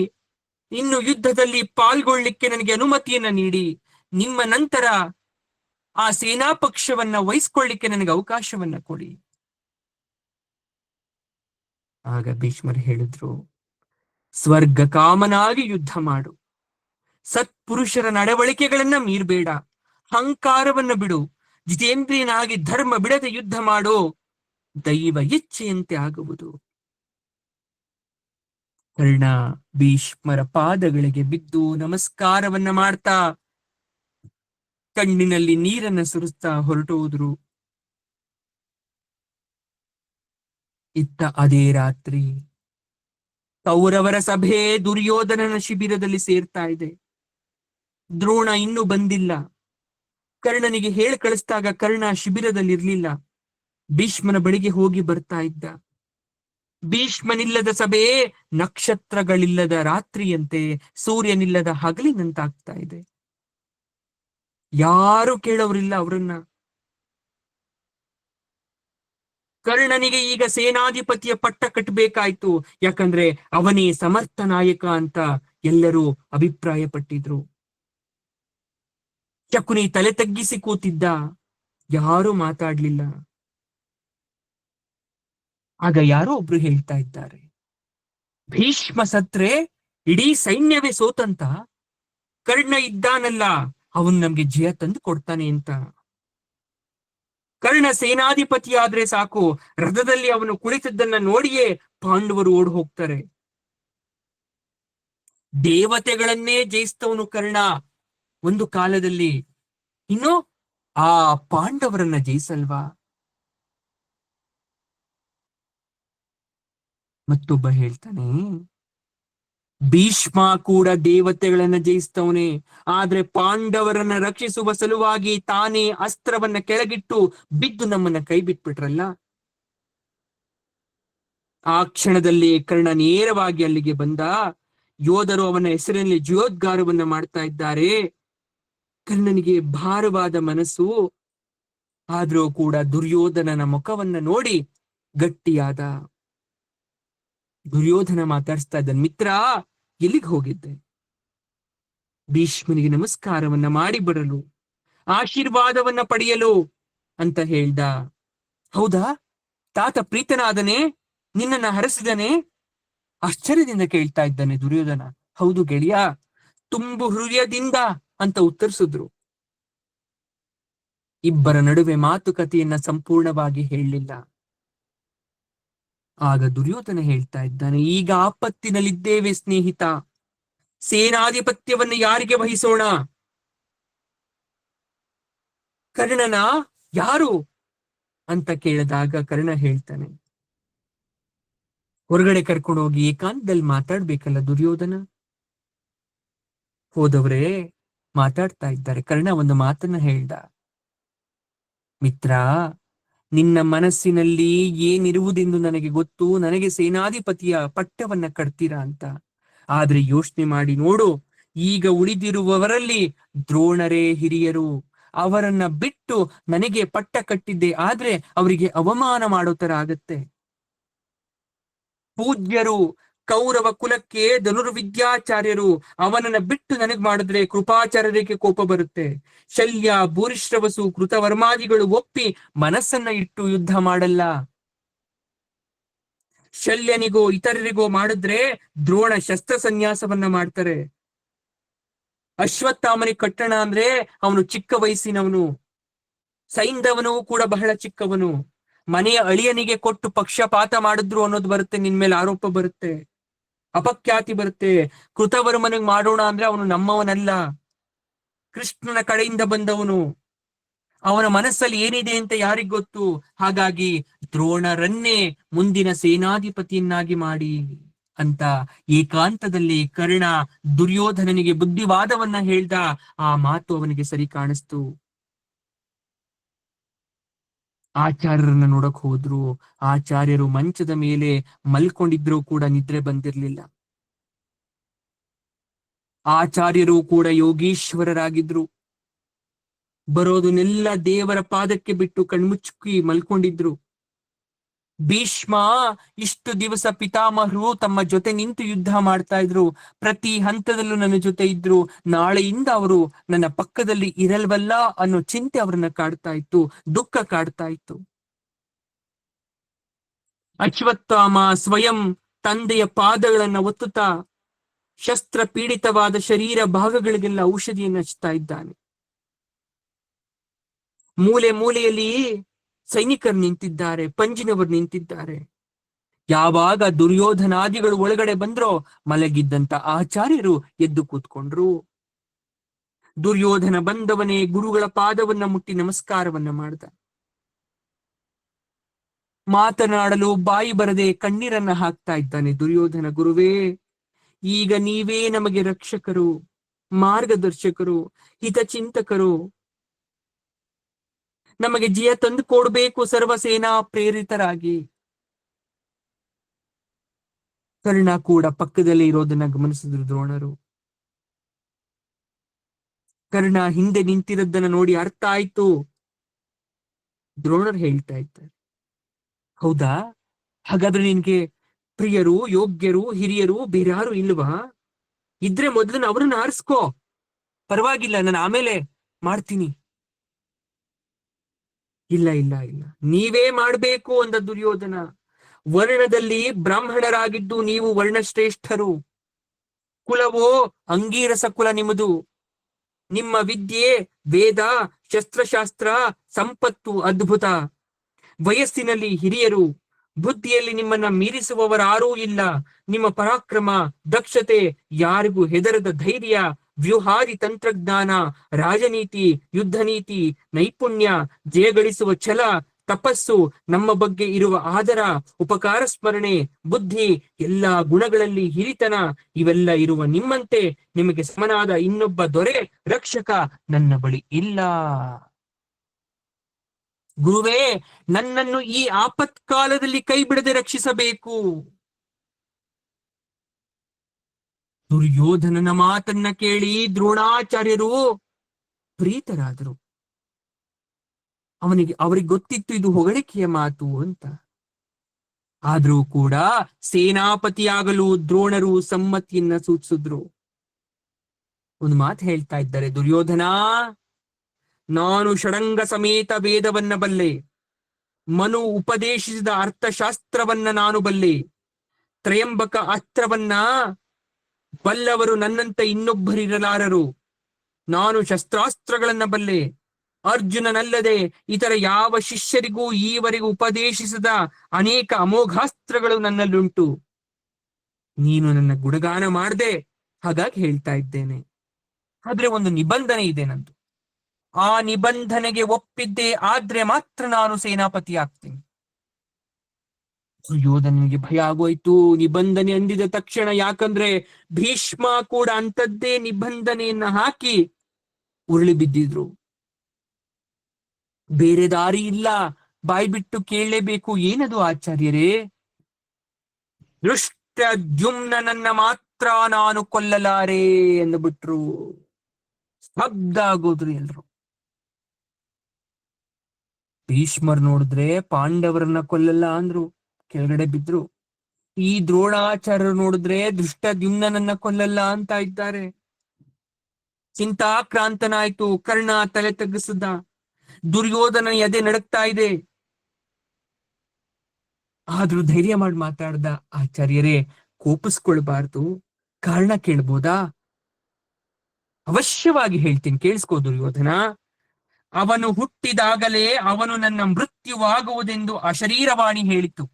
ಇನ್ನು ಯುದ್ಧದಲ್ಲಿ ಪಾಲ್ಗೊಳ್ಳಿಕ್ಕೆ ನನಗೆ ಅನುಮತಿಯನ್ನ ನೀಡಿ, ನಿಮ್ಮ ನಂತರ ಆ ಸೇನಾ ಪಕ್ಷವನ್ನ ವಹಿಸ್ಕೊಳ್ಳಿಕ್ಕೆ ನನಗೆ ಅವಕಾಶವನ್ನ ಕೊಡಿ. ಆಗ ಭೀಷ್ಮರು ಹೇಳಿದ್ರು, ಸ್ವರ್ಗ ಕಾಮನಾಗಿ ಯುದ್ಧ ಮಾಡು, ಸತ್ಪುರುಷರ ನಡವಳಿಕೆಗಳನ್ನ ಮೀರ್ಬೇಡ, ಅಹಂಕಾರವನ್ನ ಬಿಡು, ಜಿತೇಂದ್ರಿಯನಾಗಿ ಧರ್ಮ ಬಿಡದೆ ಯುದ್ಧ ಮಾಡೋ, ದೈವ ಇಚ್ಛೆಯಂತೆ ಆಗುವುದು. ಕರ್ಣ ಭೀಷ್ಮರ ಪಾದಗಳಿಗೆ ಬಿದ್ದು ನಮಸ್ಕಾರವನ್ನ ಮಾಡ್ತಾ ಕಣ್ಣಿನಲ್ಲಿ ನೀರನ್ನ ಸುರಿಸ್ತಾ ಹೊರಟೋದ್ರು. ಇತ್ತ ಅದೇ ರಾತ್ರಿ ಕೌರವರ ಸಭೆ ದುರ್ಯೋಧನನ ಶಿಬಿರದಲ್ಲಿ ಸೇರ್ತಾ ಇದೆ. ದ್ರೋಣ ಇನ್ನೂ ಬಂದಿಲ್ಲ. ಕರ್ಣನಿಗೆ ಹೇಳಿ ಕಳಿಸಿದಾಗ ಕರ್ಣ ಶಿಬಿರದಲ್ಲಿ ಇರ್ಲಿಲ್ಲ, ಭೀಷ್ಮನ ಬಳಿಗೆ ಹೋಗಿ ಬರ್ತಾ ಇದ್ದ. ಭೀಷ್ಮನಿಲ್ಲದ ಸಭೆ ನಕ್ಷತ್ರಗಳಿಲ್ಲದ ರಾತ್ರಿಯಂತೆ, ಸೂರ್ಯನಿಲ್ಲದ ಹಗಲಿನಂತಾಗ್ತಾ ಇದೆ. ಯಾರು ಕೇಳೋರಿಲ್ಲ ಅವರನ್ನ. ಕರ್ಣನಿಗೆ ಈಗ ಸೇನಾಧಿಪತಿಯ ಪಟ್ಟ ಕಟ್ಟಬೇಕಾಯ್ತು, ಯಾಕಂದ್ರೆ ಅವನೇ ಸಮರ್ಥ ನಾಯಕ ಅಂತ ಎಲ್ಲರೂ ಅಭಿಪ್ರಾಯ ಪಟ್ಟಿದ್ರು. ಶಕುನಿ ತಲೆ ತಗ್ಗಿಸಿ ಕೂತಿದ್ದ, ಯಾರೂ ಮಾತಾಡ್ಲಿಲ್ಲ. ಆಗ ಯಾರೋ ಒಬ್ರು ಹೇಳ್ತಾ ಇದ್ದಾರೆ, ಭೀಷ್ಮ ಸತ್ರೆ ಇಡೀ ಸೈನ್ಯವೇ ಸೋತಂತ, ಕರ್ಣ ಇದ್ದಾನಲ್ಲ ಅವನ್ ನಮ್ಗೆ ಜಯ ತಂದು ಕೊಡ್ತಾನೆ ಅಂತ. ಕರ್ಣ ಸೇನಾಧಿಪತಿ ಆದ್ರೆ ಸಾಕು, ರಥದಲ್ಲಿ ಅವನು ಕುಳಿತದ್ದನ್ನ ನೋಡಿಯೇ ಪಾಂಡವರು ಓಡ್ ಹೋಗ್ತಾರೆ. ದೇವತೆಗಳನ್ನೇ ಜಯಿಸ್ತವನು ಕರ್ಣ ಒಂದು ಕಾಲದಲ್ಲಿ, ಇನ್ನು ಆ ಪಾಂಡವರನ್ನ ಜಯಿಸಲ್ವಾ? ಮತ್ತೊಬ್ಬ ಹೇಳ್ತಾನೆ, ಭೀಷ್ಮ ಕೂಡ ದೇವತೆಗಳನ್ನ ಜಯಿಸ್ತವನೇ, ಆದ್ರೆ ಪಾಂಡವರನ್ನ ರಕ್ಷಿಸುವ ಸಲುವಾಗಿ ತಾನೇ ಅಸ್ತ್ರವನ್ನ ಕೆಳಗಿಟ್ಟು ಬಿದ್ದು ನಮ್ಮನ್ನ ಕೈ ಬಿಟ್ಬಿಟ್ರಲ್ಲ. ಆ ಕ್ಷಣದಲ್ಲಿ ಕರ್ಣ ನೇರವಾಗಿ ಅಲ್ಲಿಗೆ ಬಂದ. ಯೋಧರು ಅವನ ಹೆಸರಿನಲ್ಲಿ ಜಯೋದ್ಗಾರವನ್ನ ಮಾಡ್ತಾ ಇದ್ದಾರೆ. ಕರ್ಣನಿಗೆ ಭಾರವಾದ ಮನಸ್ಸು, ಆದ್ರೂ ಕೂಡ ದುರ್ಯೋಧನನ ಮುಖವನ್ನ ನೋಡಿ ಗಟ್ಟಿಯಾದ. ದುರ್ಯೋಧನ ಮಾತಾಡಿಸ್ತಾ ಇದ್ದಾನೆ, ಮಿತ್ರ ಎಲ್ಲಿಗೆ ಹೋಗಿದ್ದೆ? ಭೀಷ್ಮನಿಗೆ ನಮಸ್ಕಾರವನ್ನ ಮಾಡಿ ಬರಲು, ಆಶೀರ್ವಾದವನ್ನ ಪಡೆಯಲು ಅಂತ ಹೇಳ್ದ. ಹೌದಾ, ತಾತ ಪ್ರೀತನಾದನೆ, ನಿನ್ನನ್ನ ಹರಸಿದನೆ? ಆಶ್ಚರ್ಯದಿಂದ ಕೇಳ್ತಾ ಇದ್ದಾನೆ ದುರ್ಯೋಧನ. ಹೌದು ಗೆಳೆಯ, ತುಂಬು ಹೃದಯದಿಂದ ಅಂತ ಉತ್ತರಿಸಿದ್ರು. ಇಬ್ಬರ ನಡುವೆ ಮಾತುಕತೆಯನ್ನ ಸಂಪೂರ್ಣವಾಗಿ ಹೇಳಲಿಲ್ಲ. ಆಗ ದುರ್ಯೋಧನ ಹೇಳ್ತಾ ಇದ್ದಾನೆ, ಈಗ ಆಪತ್ತಿನಲ್ಲಿದ್ದೇವೆ ಸ್ನೇಹಿತ, ಸೇನಾಧಿಪತ್ಯವನ್ನು ಯಾರಿಗೆ ವಹಿಸೋಣ? ಕರ್ಣನ? ಯಾರು ಅಂತ ಕೇಳಿದಾಗ ಕರ್ಣ ಹೇಳ್ತಾನೆ, ಹೊರಗಡೆ ಕರ್ಕೊಂಡು ಹೋಗಿ ಏಕಾಂತದಲ್ಲಿ ಮಾತಾಡ್ಬೇಕಲ್ಲ ದುರ್ಯೋಧನ. ಹೋದವರೇ ಮಾತಾಡ್ತಾ ಇದ್ದಾರೆ. ಕರ್ಣ ಒಂದು ಮಾತನ್ನ ಹೇಳ್ದ, ಮಿತ್ರ, ನಿನ್ನ ಮನಸ್ಸಿನಲ್ಲಿ ಏನಿರುವುದೆಂದು ನನಗೆ ಗೊತ್ತು. ನನಗೆ ಸೇನಾಧಿಪತಿಯ ಪಟ್ಟವನ್ನ ಕಟ್ತೀರಾ ಅಂತ. ಆದ್ರೆ ಯೋಚನೆ ಮಾಡಿ ನೋಡು, ಈಗ ಉಳಿದಿರುವವರಲ್ಲಿ ದ್ರೋಣರೇ ಹಿರಿಯರು. ಅವರನ್ನ ಬಿಟ್ಟು ನನಗೆ ಪಟ್ಟ ಕಟ್ಟಿದ್ದೆ ಆದ್ರೆ ಅವರಿಗೆ ಅವಮಾನ ಮಾಡೋ ತರ ಆಗತ್ತೆ. ಪೂಜ್ಯರು, ಕೌರವ ಕುಲಕ್ಕೆ ಧನುರ್ವಿದ್ಯಾಚಾರ್ಯರು, ಅವನನ್ನ ಬಿಟ್ಟು ನನಗ್ ಮಾಡಿದ್ರೆ ಕೃಪಾಚಾರ್ಯರಿಗೆ ಕೋಪ ಬರುತ್ತೆ. ಶಲ್ಯ, ಭೂರಿಶ್ರವಸು, ಕೃತವರ್ಮಾದಿಗಳು ಒಪ್ಪಿ ಮನಸ್ಸನ್ನ ಇಟ್ಟು ಯುದ್ಧ ಮಾಡಲ್ಲ. ಶಲ್ಯನಿಗೋ ಇತರರಿಗೋ ಮಾಡಿದ್ರೆ ದ್ರೋಣ ಶಸ್ತ್ರ ಸನ್ಯಾಸವನ್ನ ಮಾಡ್ತಾರೆ. ಅಶ್ವತ್ಥಾಮನಿಗೆ ಕಟ್ಟಣ ಅಂದ್ರೆ ಅವನು ಚಿಕ್ಕ ವಯಸ್ಸಿನವನು, ಸೈಂಧವನು ಕೂಡ ಬಹಳ ಚಿಕ್ಕವನು. ಮನೆಯ ಅಳಿಯನಿಗೆ ಕೊಟ್ಟು ಪಕ್ಷಪಾತ ಮಾಡಿದ್ರು ಅನ್ನೋದು ಬರುತ್ತೆ, ನಿನ್ ಮೇಲೆ ಆರೋಪ ಬರುತ್ತೆ, ಅಪಖ್ಯಾತಿ ಬರುತ್ತೆ. ಕೃತವರ್ಮನಿಗೆ ಮಾಡೋಣ ಅಂದ್ರೆ ಅವನು ನಮ್ಮವನಲ್ಲ, ಕೃಷ್ಣನ ಕಡೆಯಿಂದ ಬಂದವನು. ಅವನ ಮನಸ್ಸಲ್ಲಿ ಏನಿದೆ ಅಂತ ಯಾರಿಗ್ ಗೊತ್ತು? ಹಾಗಾಗಿ ದ್ರೋಣರನ್ನೇ ಮುಂದಿನ ಸೇನಾಧಿಪತಿಯನ್ನಾಗಿ ಮಾಡಿ ಅಂತ ಏಕಾಂತದಲ್ಲಿ ಕರ್ಣ ದುರ್ಯೋಧನನಿಗೆ ಬುದ್ಧಿವಾದವನ್ನ ಹೇಳ್ದ. ಆ ಮಾತು ಅವನಿಗೆ ಸರಿ ಕಾಣಿಸ್ತು. ಆಚಾರ್ಯರನ್ನ ನೋಡಕ್ ಹೋದ್ರು. ಆಚಾರ್ಯರು ಮಂಚದ ಮೇಲೆ ಮಲ್ಕೊಂಡಿದ್ರು ಕೂಡ ನಿದ್ರೆ ಬಂದಿರ್ಲಿಲ್ಲ. ಆಚಾರ್ಯರು ಕೂಡ ಯೋಗೀಶ್ವರರಾಗಿದ್ರು. ಬರೋದನ್ನೆಲ್ಲ ದೇವರ ಪಾದಕ್ಕೆ ಬಿಟ್ಟು ಕಣ್ಮುಚ್ಚಿ ಮಲ್ಕೊಂಡಿದ್ರು. ಭೀಷ್ಮ ಇಷ್ಟು ದಿವಸ ಪಿತಾಮಹರು ತಮ್ಮ ಜೊತೆ ನಿಂತು ಯುದ್ಧ ಮಾಡ್ತಾ ಇದ್ರು, ಪ್ರತಿ ಹಂತದಲ್ಲೂ ನನ್ನ ಜೊತೆ ಇದ್ರು. ನಾಳೆಯಿಂದ ಅವರು ನನ್ನ ಪಕ್ಕದಲ್ಲಿ ಇರಲ್ವಲ್ಲ ಅನ್ನೋ ಚಿಂತೆ ಅವರನ್ನ ಕಾಡ್ತಾ ಇತ್ತು, ದುಃಖ ಕಾಡ್ತಾ ಇತ್ತು. ಅಶ್ವತ್ಥಾಮ ಸ್ವಯಂ ತಂದೆಯ ಪಾದಗಳನ್ನ ಒತ್ತುತ್ತಾ ಶಸ್ತ್ರ ಪೀಡಿತವಾದ ಶರೀರ ಭಾಗಗಳಿಗೆಲ್ಲ ಔಷಧಿಯನ್ನು ಹಚ್ತಾ ಇದ್ದಾನೆ. ಮೂಲೆ ಮೂಲೆಯಲ್ಲಿ ಸೈನಿಕರು ನಿಂತಿದ್ದಾರೆ, ಪಂಜಿನವರು ನಿಂತಿದ್ದಾರೆ. ಯಾವಾಗ ದುರ್ಯೋಧನಾದಿಗಳು ಒಳಗಡೆ ಬಂದ್ರೋ ಮಲಗಿದ್ದಂತ ಆಚಾರ್ಯರು ಎದ್ದು ಕೂತ್ಕೊಂಡ್ರು. ದುರ್ಯೋಧನ ಬಂದವನೇ ಗುರುಗಳ ಪಾದವನ್ನ ಮುಟ್ಟಿ ನಮಸ್ಕಾರವನ್ನ ಮಾಡ್ದ. ಮಾತನಾಡಲು ಬಾಯಿ ಬರದೆ ಕಣ್ಣೀರನ್ನ ಹಾಕ್ತಾ ಇದ್ದಾನೆ ದುರ್ಯೋಧನ. ಗುರುವೇ, ಈಗ ನೀವೇ ನಮಗೆ ರಕ್ಷಕರು, ಮಾರ್ಗದರ್ಶಕರು, ಹಿತಚಿಂತಕರು. ನಮಗೆ ಜಯ ತಂದು ಕೊಡ್ಬೇಕು ಸರ್ವಸೇನಾ ಪ್ರೇರಿತರಾಗಿ. ಕರ್ಣ ಕೂಡ ಪಕ್ಕದಲ್ಲಿ ಇರೋದನ್ನ ಗಮನಿಸಿದ್ರು ದ್ರೋಣರು. ಕರ್ಣ ಹಿಂದೆ ನಿಂತಿರೋದನ್ನ ನೋಡಿ ಅರ್ಥ ಆಯ್ತು. ದ್ರೋಣರು ಹೇಳ್ತಾ ಇದ್ದಾರೆ, ಹೌದಾ, ಹಾಗಾದ್ರೆ ನಿನ್ಗೆ ಪ್ರಿಯರು, ಯೋಗ್ಯರು, ಹಿರಿಯರು ಬೇರ್ಯಾರು ಇಲ್ವಾ? ಇದ್ರೆ ಮೊದಲನ್ನ ಅವ್ರನ್ನ ಆರಿಸ್ಕೋ, ಪರವಾಗಿಲ್ಲ, ನಾನು ಆಮೇಲೆ ಮಾಡ್ತೀನಿ. ಇಲ್ಲ ಇಲ್ಲ ಇಲ್ಲ, ನೀವೇ ಮಾಡ್ಬೇಕು ಅಂದ ದುರ್ಯೋಧನ. ವರ್ಣದಲ್ಲಿ ಬ್ರಾಹ್ಮಣರಾಗಿದ್ದು ನೀವು ವರ್ಣಶ್ರೇಷ್ಠರು. ಕುಲವೋ ಅಂಗೀರಸ ಕುಲ ನಿಮ್ಮದು. ನಿಮ್ಮ ವಿದ್ಯೆ ವೇದ, ಶಸ್ತ್ರಶಾಸ್ತ್ರ, ಸಂಪತ್ತು ಅದ್ಭುತ. ವಯಸ್ಸಿನಲ್ಲಿ ಹಿರಿಯರು, ಬುದ್ಧಿಯಲ್ಲಿ ನಿಮ್ಮನ್ನ ಮೀರಿಸುವವರಾರೂ ಇಲ್ಲ. ನಿಮ್ಮ ಪರಾಕ್ರಮ, ದಕ್ಷತೆ, ಯಾರಿಗೂ ಹೆದರದ ಧೈರ್ಯ, ವ್ಯೂಹಾದಿ ತಂತ್ರಜ್ಞಾನ, ರಾಜನೀತಿ, ಯುದ್ಧ ನೀತಿ, ನೈಪುಣ್ಯ, ಜಯಗಳಿಸುವ ಛಲ, ತಪಸ್ಸು, ನಮ್ಮ ಬಗ್ಗೆ ಇರುವ ಆದರ, ಉಪಕಾರ ಸ್ಮರಣೆ, ಬುದ್ಧಿ, ಎಲ್ಲಾ ಗುಣಗಳಲ್ಲಿ ಹಿರಿತನ, ಇವೆಲ್ಲ ಇರುವ ನಿಮ್ಮಂತೆ ನಿಮಗೆ ಸಮನಾದ ಇನ್ನೊಬ್ಬ ದೊರೆ ರಕ್ಷಕ ನನ್ನ ಬಳಿ ಇಲ್ಲ. ಗುರುವೇ, ನನ್ನನ್ನು ಈ ಆಪತ್ಕಾಲದಲ್ಲಿ ಕೈ ಬಿಡದೆ ರಕ್ಷಿಸಬೇಕು. ದುರ್ಯೋಧನನ ಮಾತನ್ನ ಕೇಳಿ ದ್ರೋಣಾಚಾರ್ಯರು ಪ್ರೀತರಾದರು. ಅವ್ರಿಗೆ ಗೊತ್ತಿತ್ತು ಇದು ಹೊಗಳಿಕೆಯ ಮಾತು ಅಂತ. ಆದ್ರೂ ಕೂಡ ಸೇನಾಪತಿಯಾಗಲು ದ್ರೋಣರು ಸಮ್ಮತಿಯನ್ನ ಸೂಚಿಸಿದ್ರು. ಒಂದು ಮಾತು ಹೇಳ್ತಾ ಇದ್ದಾರೆ, ದುರ್ಯೋಧನ, ನಾನು ಷಡಂಗ ಸಮೇತ ವೇದವನ್ನ ಬಲ್ಲೆ. ಮನು ಉಪದೇಶಿಸಿದ ಅರ್ಥಶಾಸ್ತ್ರವನ್ನ ನಾನು ಬಲ್ಲೆ. ತ್ರಯಂಬಕ ಅಸ್ತ್ರವನ್ನ ಬಲ್ಲವರು ನನ್ನಂತ ಇನ್ನೊಬ್ಬರಿರಲಾರರು. ನಾನು ಶಸ್ತ್ರಾಸ್ತ್ರಗಳನ್ನ ಬಲ್ಲೆ. ಅರ್ಜುನನಲ್ಲದೆ ಇತರ ಯಾವ ಶಿಷ್ಯರಿಗೂ ಈವರೆಗೂ ಉಪದೇಶಿಸಿದ ಅನೇಕ ಅಮೋಘಾಸ್ತ್ರಗಳು ನನ್ನಲ್ಲುಂಟು. ನೀನು ನನ್ನ ಗುಣಗಾನ ಮಾಡ್ದೆ, ಹಾಗಾಗಿ ಹೇಳ್ತಾ ಇದ್ದೇನೆ. ಆದ್ರೆ ಒಂದು ನಿಬಂಧನೆ ಇದೆ ನಂದು. ಆ ನಿಬಂಧನೆಗೆ ಒಪ್ಪಿದ್ದೆ ಆದ್ರೆ ಮಾತ್ರ ನಾನು ಸೇನಾಪತಿ ಆಗ್ತೀನಿ. ದುರ್ಯೋಧನಿಗೆ ಭಯ ಆಗೋಯ್ತು ನಿಬಂಧನೆ ಅಂದಿದ ತಕ್ಷಣ. ಯಾಕಂದ್ರೆ ಭೀಷ್ಮ ಕೂಡ ಅಂತದ್ದೇ ನಿಬಂಧನೆಯನ್ನ ಹಾಕಿ ಉರುಳಿ ಬಿದ್ದಿದ್ರು. ಬೇರೆ ದಾರಿ ಇಲ್ಲ, ಬಾಯಿ ಬಿಟ್ಟು ಕೇಳಲೇಬೇಕು. ಏನದು ಆಚಾರ್ಯರೇ? ದೃಷ್ಟದ್ಯುಮ್ನನ್ನ ಮಾತ್ರ ನಾನು ಕೊಲ್ಲಲಾರೆ ಎಂದುಬಿಟ್ರು. ಸ್ತಬ್ಧ ಆಗೋದ್ರು ಎಲ್ರು. ಭೀಷ್ಮರ್ ನೋಡಿದ್ರೆ ಪಾಂಡವರನ್ನ ಕೊಲ್ಲಲ್ಲ ಅಂದ್ರು, ಕೆಳಗಡೆ ಬಿದ್ರು. ಈ ದ್ರೋಣಾಚಾರ್ಯರು ನೋಡಿದ್ರೆ ದೃಷ್ಟದ್ಯುಮ್ನನ್ನ ಕೊಲ್ಲಲ್ಲ ಅಂತ ಇದ್ದಾರೆ. ಚಿಂತಾಕ್ರಾಂತನಾಯ್ತು. ಕರ್ಣ ತಲೆ ತಗ್ಗಿಸಿದ. ದುರ್ಯೋಧನ ಎದೆ ನಡಕ್ತಾ ಇದೆ. ಆದ್ರೂ ಧೈರ್ಯ ಮಾಡಿ ಮಾತಾಡ್ದ, ಆಚಾರ್ಯರೇ ಕೋಪಿಸ್ಕೊಳ್ಬಾರ್ದು, ಕಾರಣ ಕೇಳ್ಬೋದಾ? ಅವಶ್ಯವಾಗಿ ಹೇಳ್ತೀನಿ, ಕೇಳಿಸ್ಕೋ ದುರ್ಯೋಧನ. ಅವನು ಹುಟ್ಟಿದಾಗಲೇ ಅವನು ನನ್ನ ಮೃತ್ಯುವಾಗುವುದೆಂದು ಅಶರೀರವಾಣಿ ಹೇಳಿತು.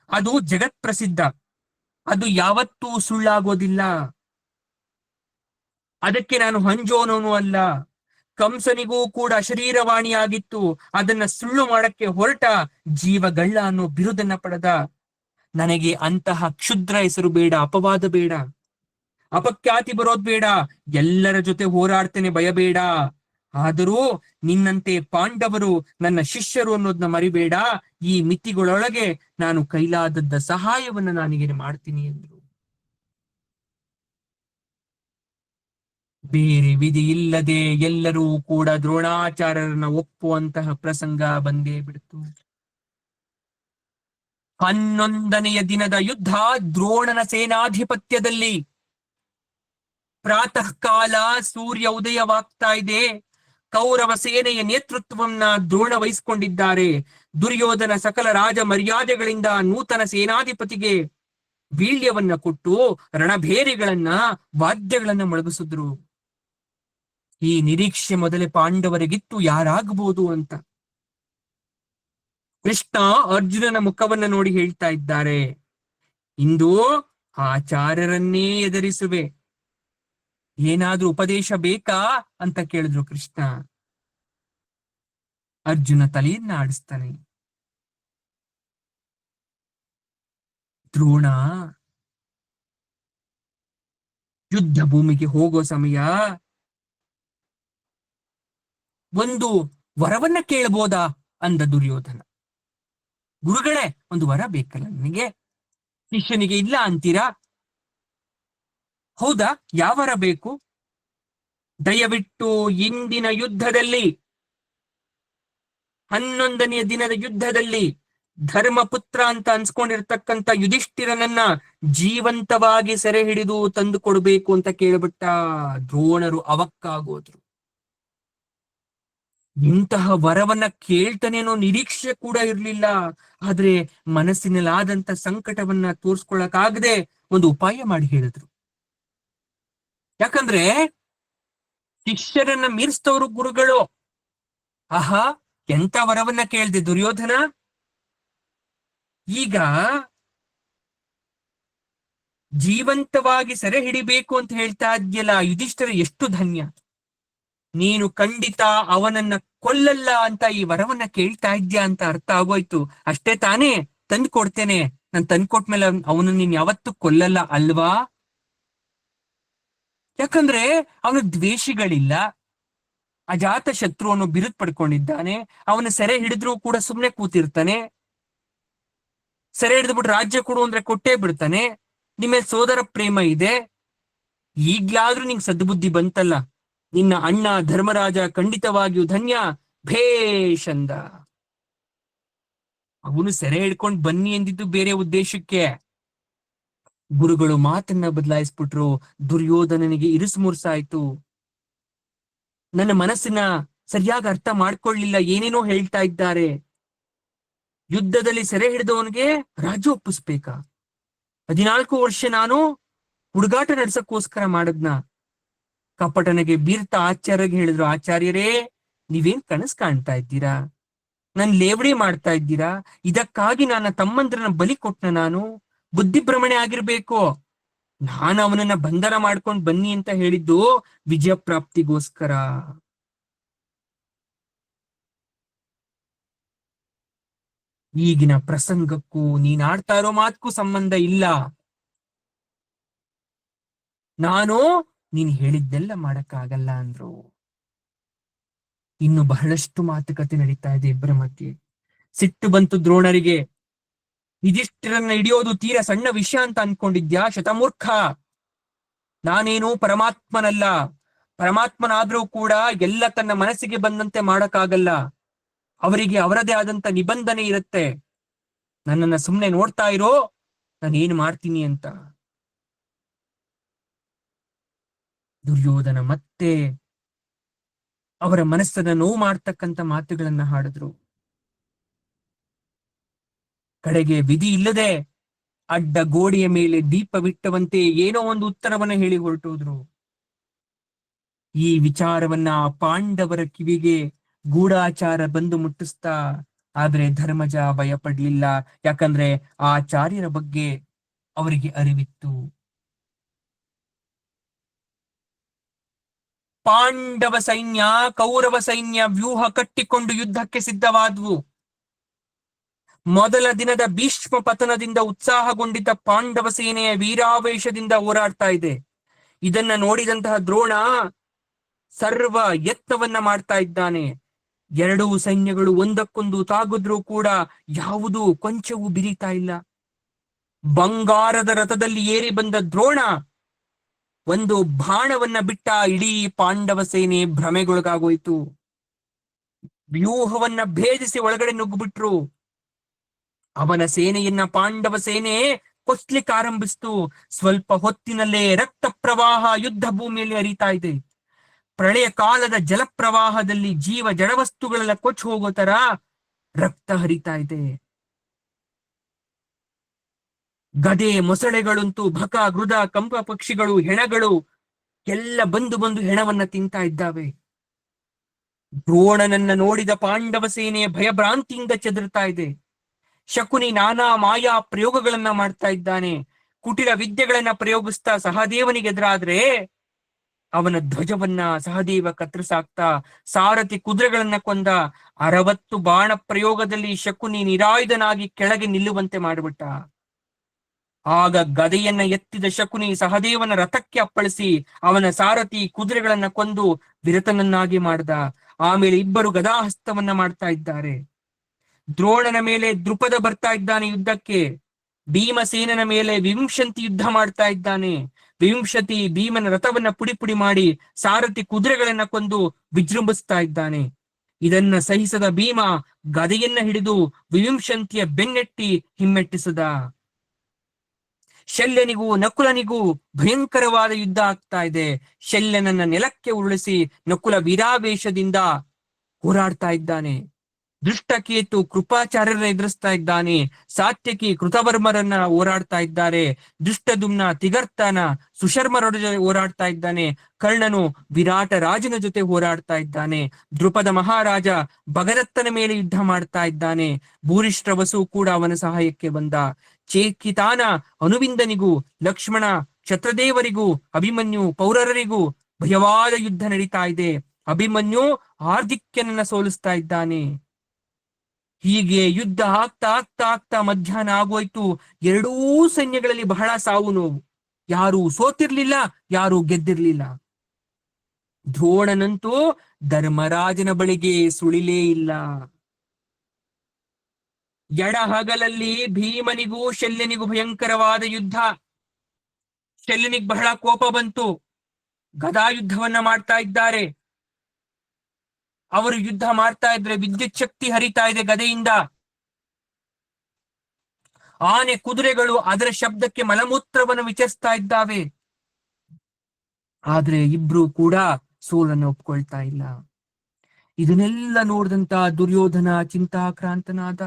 ಅದು ಜಗತ್ಪ್ರಸಿದ್ಧ. ಅದು ಯಾವತ್ತೂ ಸುಳ್ಳಾಗೋದಿಲ್ಲ. ಅದಕ್ಕೆ ನಾನು ಹಂಜೋನವನು ಅಲ್ಲ. ಕಂಸನಿಗೂ ಕೂಡ ಅಶರೀರವಾಣಿಯಾಗಿತ್ತು. ಅದನ್ನ ಸುಳ್ಳು ಮಾಡಕ್ಕೆ ಹೊರಟ ಜೀವಗಳ್ಳ ಅನ್ನೋ ಬಿರುದನ್ನ ಪಡೆದ. ನನಗೆ ಅಂತಹ ಕ್ಷುದ್ರ ಹೆಸರು ಬೇಡ, ಅಪವಾದ ಬೇಡ, ಅಪಖ್ಯಾತಿ ಬರೋದ್ ಬೇಡ. ಎಲ್ಲರ ಜೊತೆ ಹೋರಾಡ್ತೇನೆ, ಭಯ ಬೇಡ. ಆದರೂ ನಿನ್ನಂತೆ ಪಾಂಡವರು ನನ್ನ ಶಿಷ್ಯರು ಅನ್ನೋದನ್ನ ಮರಿಬೇಡ. ಈ ಮಿತಿಗಳೊಳಗೆ ನಾನು ಕೈಲಾದದ್ದ ಸಹಾಯವನ್ನ ನಾನಿಗೆ ಮಾಡ್ತೀನಿ ಎಂದ್ರು. ಬೇರೆ ವಿಧಿ ಇಲ್ಲದೆ ಎಲ್ಲರೂ ಕೂಡ ದ್ರೋಣಾಚಾರ್ಯರನ್ನ ಒಪ್ಪುವಂತಹ ಪ್ರಸಂಗ ಬಂದೇ ಬಿಡ್ತು. 11ನೆಯ ದಿನದ ಯುದ್ಧ ದ್ರೋಣನ ಸೇನಾಧಿಪತ್ಯದಲ್ಲಿ. ಪ್ರಾತಃ ಕಾಲ ಸೂರ್ಯ ಉದಯವಾಗ್ತಾ ಇದೆ. ಕೌರವ ಸೇನೆಯ ನೇತೃತ್ವವನ್ನ ದ್ರೋಣ ವಹಿಸಿಕೊಂಡಿದ್ದಾರೆ. ದುರ್ಯೋಧನ ಸಕಲ ರಾಜ ಮರ್ಯಾದೆಗಳಿಂದ ನೂತನ ಸೇನಾಧಿಪತಿಗೆ ವೀಳ್ಯವನ್ನ ಕೊಟ್ಟು ರಣಭೇರಿಗಳನ್ನ, ವಾದ್ಯಗಳನ್ನ ಮೊಳಗಿಸಿದ್ರು. ಈ ನಿರೀಕ್ಷೆ ಮೊದಲೇ ಪಾಂಡವರಿಗಿತ್ತು ಯಾರಾಗಬಹುದು ಅಂತ. ಕೃಷ್ಣ ಅರ್ಜುನನ ಮುಖವನ್ನ ನೋಡಿ ಹೇಳ್ತಾ ಇದ್ದಾರೆ, ಇಂದು ಆಚಾರ್ಯರನ್ನೇ ಎದುರಿಸುವೆ. ಏನಾದ್ರೂ ಉಪದೇಶ ಬೇಕಾ ಅಂತ ಕೇಳಿದ್ರು ಕೃಷ್ಣ. ಅರ್ಜುನ ತಲೆಯನ್ನ ಆಡಿಸ್ತಾನೆ. ದ್ರೋಣ, ಯುದ್ಧ ಭೂಮಿಗೆ ಹೋಗೋ ಸಮಯ. ಒಂದು ವರವನ್ನ ಕೇಳಬಹುದಾ ಅಂದ ದುರ್ಯೋಧನ. ಗುರುಗಳೇ, ಒಂದು ವರ ಬೇಕಲ್ಲ ನನಗೆ. ಶಿಷ್ಯನಿಗೆ ಇಲ್ಲ ಅಂತೀರಾ? ಹೌದಾ, ಯಾವ ವರ ಬೇಕು? ದಯವಿಟ್ಟು ಇಂದಿನ ಯುದ್ಧದಲ್ಲಿ, 11ನೆಯ ದಿನದ ಯುದ್ಧದಲ್ಲಿ ಧರ್ಮಪುತ್ರ ಅಂತ ಅನ್ಸ್ಕೊಂಡಿರ್ತಕ್ಕಂಥ ಯುಧಿಷ್ಠಿರನನ್ನ ಜೀವಂತವಾಗಿ ಸೆರೆ ಹಿಡಿದು ತಂದು ಕೊಡ್ಬೇಕು ಅಂತ ಕೇಳ್ಬಿಟ್ಟ. ದ್ರೋಣರು ಅವಕ್ಕಾಗೋದ್ರು. ಇಂತಹ ವರವನ್ನ ಕೇಳ್ತಾನೆ ಅನ್ನೋ ನಿರೀಕ್ಷೆ ಕೂಡ ಇರ್ಲಿಲ್ಲ. ಆದ್ರೆ ಮನಸ್ಸಿನಲ್ಲಾದಂತ ಸಂಕಟವನ್ನ ತೋರ್ಸ್ಕೊಳಕ್ಕಾಗದೆ ಒಂದು ಉಪಾಯ ಮಾಡಿ ಹೇಳಿದ್ರು. ಯಾಕಂದ್ರೆ ಶಿಷ್ಯರನ್ನ ಮೀರಿಸಿದವರು ಗುರುಗಳು. ಆಹಾ, ಎಂತ ವರವನ್ನ ಕೇಳ್ದೆ ದುರ್ಯೋಧನ. ಈಗ ಜೀವಂತವಾಗಿ ಸೆರೆ ಹಿಡಿಬೇಕು ಅಂತ ಹೇಳ್ತಾ ಇದ್ಯಲ್ಲ ಯುಧಿಷ್ಠಿರ, ಎಷ್ಟು ಧನ್ಯ. ನೀನು ಖಂಡಿತ ಅವನನ್ನ ಕೊಲ್ಲಲ್ಲ ಅಂತ ಈ ವರವನ್ನ ಕೇಳ್ತಾ ಇದ್ಯಾ ಅಂತ ಅರ್ಥ ಆಗೋಯ್ತು. ಅಷ್ಟೇ ತಾನೇ, ತಂದು ಕೊಡ್ತೇನೆ. ನಾನು ತಂದ್ಕೊಟ್ಮೇಲೆ ಅವನು ನೀನ್ ಯಾವತ್ತೂ ಕೊಲ್ಲಲ್ಲ ಅಲ್ವಾ? ಯಾಕಂದ್ರೆ ಅವನು ದ್ವೇಷಿಗಳಿಲ್ಲ, ಅಜಾತ ಶತ್ರು ಅನ್ನೋ ಬಿರುದು ಪಡ್ಕೊಂಡಿದ್ದಾನೆ. ಅವನ ಸೆರೆ ಹಿಡಿದ್ರು ಕೂಡ ಸುಮ್ನೆ ಕೂತಿರ್ತಾನೆ. ಸೆರೆ ಹಿಡಿದ್ಬಿಟ್ಟು ರಾಜ್ಯ ಕೊಡು ಅಂದ್ರೆ ಕೊಟ್ಟೇ ಬಿಡ್ತಾನೆ. ನಿಮ್ಮೆ ಸೋದರ ಪ್ರೇಮ ಇದೆ. ಈಗ್ಲಾದ್ರೂ ನಿಂಗೆ ಸದ್ಬುದ್ಧಿ ಬಂತಲ್ಲ. ನಿನ್ನ ಅಣ್ಣ ಧರ್ಮರಾಜ ಖಂಡಿತವಾಗಿಯೂ ಧನ್ಯ. ಭೇಷ್ ಅಂದ. ಅವನು ಸೆರೆ ಹಿಡ್ಕೊಂಡು ಬನ್ನಿ ಎಂದಿದ್ದು ಬೇರೆ ಉದ್ದೇಶಕ್ಕೆ. ಗುರುಗಳು ಮಾತನ್ನ ಬದಲಾಯಿಸ್ಬಿಟ್ರು. ದುರ್ಯೋಧನನಿಗೆ ಇರುಸು ಮುರುಸಾಯ್ತು. ನನ್ನ ಮನಸ್ಸಿನ ಸರಿಯಾಗಿ ಅರ್ಥ ಮಾಡ್ಕೊಳ್ಳಿಲ್ಲ, ಏನೇನೋ ಹೇಳ್ತಾ ಇದ್ದಾರೆ. ಯುದ್ಧದಲ್ಲಿ ಸೆರೆ ಹಿಡಿದವನಿಗೆ ರಾಜ್ಯ ಒಪ್ಪಿಸ್ಬೇಕಾ? 14 ವರ್ಷ ನಾನು ಹುಡುಗಾಟ ನಡ್ಸಕ್ಕೋಸ್ಕರ ಮಾಡದ್ನ. ಕಪಟನಿಗೆ ಬೀರ್ತ ಆಚಾರ್ಯಗೆ ಹೇಳಿದ್ರು, ಆಚಾರ್ಯರೇ, ನೀವೇನ್ ಕನಸು ಕಾಣ್ತಾ ಇದ್ದೀರಾ? ನನ್ ಲೇವಡಿ ಮಾಡ್ತಾ ಇದ್ದೀರಾ? ಇದಕ್ಕಾಗಿ ನನ್ನ ತಮ್ಮಂದ್ರನ್ನ ಬಲಿ ಕೊಟ್ನ ನಾನು? ಬುದ್ಧಿಭ್ರಮಣೆ ಆಗಿರ್ಬೇಕು. ನಾನು ಅವನನ್ನ ಬಂಧನ ಮಾಡ್ಕೊಂಡು ಬನ್ನಿ ಅಂತ ಹೇಳಿದ್ದು ವಿಜಯ ಪ್ರಾಪ್ತಿಗೋಸ್ಕರ. ಈಗಿನ ಪ್ರಸಂಗಕ್ಕೂ ನೀನ್ ಆಡ್ತಾ ಇರೋ ಮಾತಕ್ಕೂ ಸಂಬಂಧ ಇಲ್ಲ. ನಾನು ನೀನ್ ಹೇಳಿದ್ದೆಲ್ಲ ಮಾಡಕ್ಕಾಗಲ್ಲ ಅಂದ್ರು. ಇನ್ನು ಬಹಳಷ್ಟು ಮಾತುಕತೆ ನಡೀತಾ ಇದೆ ಇಬ್ಬರ ಮಧ್ಯೆ. ಸಿಟ್ಟು ಬಂತು ದ್ರೋಣರಿಗೆ. ಯುಧಿಷ್ಠಿರನ್ನ ಹಿಡಿಯೋದು ತೀರಾ ಸಣ್ಣ ವಿಷಯ ಅಂತ ಅನ್ಕೊಂಡಿದ್ಯಾ ಶತಮೂರ್ಖ? ನಾನೇನು ಪರಮಾತ್ಮನಲ್ಲ. ಪರಮಾತ್ಮನಾದ್ರೂ ಕೂಡ ಎಲ್ಲ ತನ್ನ ಮನಸ್ಸಿಗೆ ಬಂದಂತೆ ಮಾಡಕ್ಕಾಗಲ್ಲ. ಅವರಿಗೆ ಅವರದೇ ಆದಂತ ನಿಬಂಧನೆ ಇರುತ್ತೆ. ನನ್ನನ್ನ ಸುಮ್ನೆ ನೋಡ್ತಾ ಇರೋ, ನಾನೇನ್ ಮಾಡ್ತೀನಿ ಅಂತ. ದುರ್ಯೋಧನ ಮತ್ತೆ ಅವರ ಮನಸ್ಸನ್ನ ನೋವು ಮಾಡ್ತಕ್ಕಂಥ ಮಾತುಗಳನ್ನ ಹಾಡಿದ್ರು. ಕಡೆಗೆ ವಿಧಿ ಇಲ್ಲದೆ ಅಡ್ಡ ಗೋಡೆಯ ಮೇಲೆ ದೀಪವಿಟ್ಟವಂತೆ ಏನೋ ಒಂದು ಉತ್ತರವನ್ನ ಹೇಳಿ ಹೊರಟೋದ್ರು. ಈ ವಿಚಾರವನ್ನ ಪಾಂಡವರ ಕಿವಿಗೆ ಗೂಢಾಚಾರ ಬಂದು ಮುಟ್ಟಿಸ್ತಾ. ಆದ್ರೆ ಧರ್ಮಜ ಭಯ ಪಡ್ಲಿಲ್ಲ. ಯಾಕಂದ್ರೆ ಆ ಆಚಾರ್ಯರ ಬಗ್ಗೆ ಅವರಿಗೆ ಅರಿವಿತ್ತು. ಪಾಂಡವ ಸೈನ್ಯ ಕೌರವ ಸೈನ್ಯ ವ್ಯೂಹ ಕಟ್ಟಿಕೊಂಡು ಯುದ್ಧಕ್ಕೆ ಸಿದ್ಧವಾದ್ವು. ಮೊದಲ ದಿನದ ಭೀಷ್ಮ ಪತನದಿಂದ ಉತ್ಸಾಹಗೊಂಡಿದ್ದ ಪಾಂಡವ ಸೇನೆಯ ವೀರಾವೇಶದಿಂದ ಹೋರಾಡ್ತಾ ಇದೆ. ಇದನ್ನ ನೋಡಿದಂತಹ ದ್ರೋಣ ಸರ್ವ ಯತ್ನವನ್ನ ಮಾಡ್ತಾ ಇದ್ದಾನೆ. ಎರಡೂ ಸೈನ್ಯಗಳು ಒಂದಕ್ಕೊಂದು ತಾಗಿದ್ರೂ ಕೂಡ ಯಾವುದೂ ಕೊಂಚವೂ ಬಿರಿತಾ ಇಲ್ಲ. ಬಂಗಾರದ ರಥದಲ್ಲಿ ಏರಿ ಬಂದ ದ್ರೋಣ ಒಂದು ಬಾಣವನ್ನ ಬಿಟ್ಟ. ಇಡೀ ಪಾಂಡವ ಸೇನೆ ಭ್ರಮೆಗೊಳಗಾಗೋಯ್ತು. ವ್ಯೂಹವನ್ನ ಭೇದಿಸಿ ಒಳಗಡೆ ನುಗ್ಗುಬಿಟ್ರು. ಅವನ ಸೇನೆಯನ್ನ ಪಾಂಡವ ಸೇನೆ ಕೊಸ್ಲಿಕ್ಕೆ ಆರಂಭಿಸ್ತು. ಸ್ವಲ್ಪ ಹೊತ್ತಿನಲ್ಲೇ ರಕ್ತ ಪ್ರವಾಹ ಯುದ್ಧ ಭೂಮಿಯಲ್ಲಿ ಹರಿತಾ ಇದೆ. ಪ್ರಳಯ ಕಾಲದ ಜಲಪ್ರವಾಹದಲ್ಲಿ ಜೀವ ಜಡವಸ್ತುಗಳೆಲ್ಲ ಕೊಚ್ಚಿ ಹೋಗೋ ತರ ರಕ್ತ ಹರಿತಾ ಇದೆ. ಗದೆ ಮೊಸಳೆಗಳಂತೂ ಭಕ ಗೃದ ಕಂಪ ಪಕ್ಷಿಗಳು ಹೆಣಗಳು ಎಲ್ಲ ಬಂದು ಹೆಣವನ್ನ ತಿಂತಾ ಇದ್ದಾವೆ. ದ್ರೋಣನನ್ನ ನೋಡಿದ ಪಾಂಡವ ಸೇನೆಯ ಭಯಭ್ರಾಂತಿಯಿಂದ ಚೆದರ್ತಾ ಇದೆ. ಶಕುನಿ ನಾನಾ ಮಾಯಾ ಪ್ರಯೋಗಗಳನ್ನ ಮಾಡ್ತಾ ಇದ್ದಾನೆ. ಕುಟಿಲ ವಿದ್ಯೆಗಳನ್ನ ಪ್ರಯೋಗಿಸ್ತಾ ಸಹದೇವನಿಗೆ ಎದುರಾದ್ರೆ ಅವನ ಧ್ವಜವನ್ನ ಸಹದೇವ ಕತ್ತರಿಸಾಕ್ತಾ ಸಾರಥಿ ಕುದುರೆಗಳನ್ನ ಕೊಂದ. 60 ಬಾಣ ಪ್ರಯೋಗದಲ್ಲಿ ಶಕುನಿ ನಿರಾಯುಧನಾಗಿ ಕೆಳಗೆ ನಿಲ್ಲುವಂತೆ ಮಾಡಿಬಿಟ್ಟ. ಆಗ ಗದೆಯನ್ನ ಎತ್ತಿದ ಶಕುನಿ ಸಹದೇವನ ರಥಕ್ಕೆ ಅಪ್ಪಳಿಸಿ ಅವನ ಸಾರಥಿ ಕುದುರೆಗಳನ್ನ ಕೊಂದು ವಿರತನನ್ನಾಗಿ ಮಾಡ್ದ. ಆಮೇಲೆ ಇಬ್ಬರು ಗದಾಹಸ್ತವನ್ನ ಮಾಡ್ತಾ ಇದ್ದಾರೆ. ದ್ರೋಣನ ಮೇಲೆ ದೃಪದ ಬರ್ತಾ ಇದ್ದಾನೆ ಯುದ್ಧಕ್ಕೆ. ಭೀಮಸೇನನ ಮೇಲೆ ವಿಂಶಂತಿ ಯುದ್ಧ ಮಾಡ್ತಾ ಇದ್ದಾನೆ. ವಿಂಶತಿ ಭೀಮನ ರಥವನ್ನ ಪುಡಿ ಪುಡಿ ಮಾಡಿ ಸಾರಥಿ ಕುದುರೆಗಳನ್ನ ಕೊಂದು ವಿಜೃಂಭಿಸ್ತಾ ಇದ್ದಾನೆ. ಇದನ್ನ ಸಹಿಸದ ಭೀಮ ಗದೆಯನ್ನ ಹಿಡಿದು ವಿಂಶಂತಿಯ ಬೆನ್ನೆಟ್ಟಿ ಹಿಮ್ಮೆಟ್ಟಿಸದ. ಶಲ್ಯನಿಗೂ ನಕುಲನಿಗೂ ಭಯಂಕರವಾದ ಯುದ್ಧ ಆಗ್ತಾ ಇದೆ. ಶಲ್ಯನನ್ನ ನೆಲಕ್ಕೆ ಉರುಳಿಸಿ ನಕುಲ ವೀರಾವೇಶದಿಂದ ಹೋರಾಡ್ತಾ ಇದ್ದಾನೆ. ದೃಷ್ಟಕೇತು ಕೃಪಾಚಾರ್ಯರನ್ನ ಎದುರಿಸ್ತಾ ಇದ್ದಾನೆ. ಸಾತ್ಯಕಿ ಕೃತವರ್ಮರನ್ನ ಹೋರಾಡ್ತಾ ಇದ್ದಾರೆ. ದುಷ್ಟದುಮ್ನ ತಿಗರ್ತನ ಸುಶರ್ಮರ ಜೊತೆ ಹೋರಾಡ್ತಾ ಇದ್ದಾನೆ. ಕರ್ಣನು ವಿರಾಟ ರಾಜನ ಜೊತೆ ಹೋರಾಡ್ತಾ ಇದ್ದಾನೆ. ದೃಪದ ಮಹಾರಾಜ ಭಗದತ್ತನ ಮೇಲೆ ಯುದ್ಧ ಮಾಡ್ತಾ ಇದ್ದಾನೆ. ಭೂರಿಶ್ರವಸು ಕೂಡ ಅವನ ಸಹಾಯಕ್ಕೆ ಬಂದ. ಚೇಕಿತಾನ ಅನುವಿಂದನಿಗೂ, ಲಕ್ಷ್ಮಣ ಕ್ಷತ್ರದೇವರಿಗೂ, ಅಭಿಮನ್ಯು ಪೌರರಿಗೂ ಭಯವಾದ ಯುದ್ಧ ನಡೀತಾ ಇದೆ. ಅಭಿಮನ್ಯು ಹಾರ್ದಿಕ್ಯನನ್ನ ಸೋಲಿಸ್ತಾ ಇದ್ದಾನೆ. ಹೀಗೆ ಯುದ್ಧ ಆಗ್ತಾ ಆಗ್ತಾ ಆಗ್ತಾ ಮಧ್ಯಾಹ್ನ ಆಗೋಯ್ತು. ಎರಡೂ ಸೈನ್ಯಗಳಲ್ಲಿ ಬಹಳ ಸಾವು ನೋವು. ಯಾರು ಸೋತಿರ್ಲಿಲ್ಲ, ಯಾರು ಗೆದ್ದಿರ್ಲಿಲ್ಲ. ದ್ರೋಣನಂತೂ ಧರ್ಮರಾಜನ ಬಳಿಗೆ ಸುಳಿಲೇ ಇಲ್ಲ. ಎಡಹಗಲಲ್ಲಿ ಭೀಮನಿಗೂ ಶಲ್ಯನಿಗೂ ಭಯಂಕರವಾದ ಯುದ್ಧ. ಶಲ್ಯನಿಗೆ ಬಹಳ ಕೋಪ ಬಂತು. ಗದಾ ಯುದ್ಧವನ್ನ ಮಾಡ್ತಾ ಇದ್ದಾರೆ. ಅವರು ಯುದ್ಧ ಮಾಡ್ತಾ ಇದ್ರೆ ವಿದ್ಯುತ್ ಶಕ್ತಿ ಹರಿತಾ ಇದೆ ಗದೆಯಿಂದ. ಆನೆ ಕುದುರೆಗಳು ಅದರ ಶಬ್ದಕ್ಕೆ ಮಲಮೂತ್ರವನ್ನು ವಿಚರಿಸ್ತಾ ಇದ್ದಾವೆ. ಆದ್ರೆ ಇಬ್ರು ಕೂಡ ಸೋಲನ್ನು ಒಪ್ಕೊಳ್ತಾ ಇಲ್ಲ. ಇದನ್ನೆಲ್ಲ ನೋಡಿದಂತ ದುರ್ಯೋಧನ ಚಿಂತಾಕ್ರಾಂತನಾದ.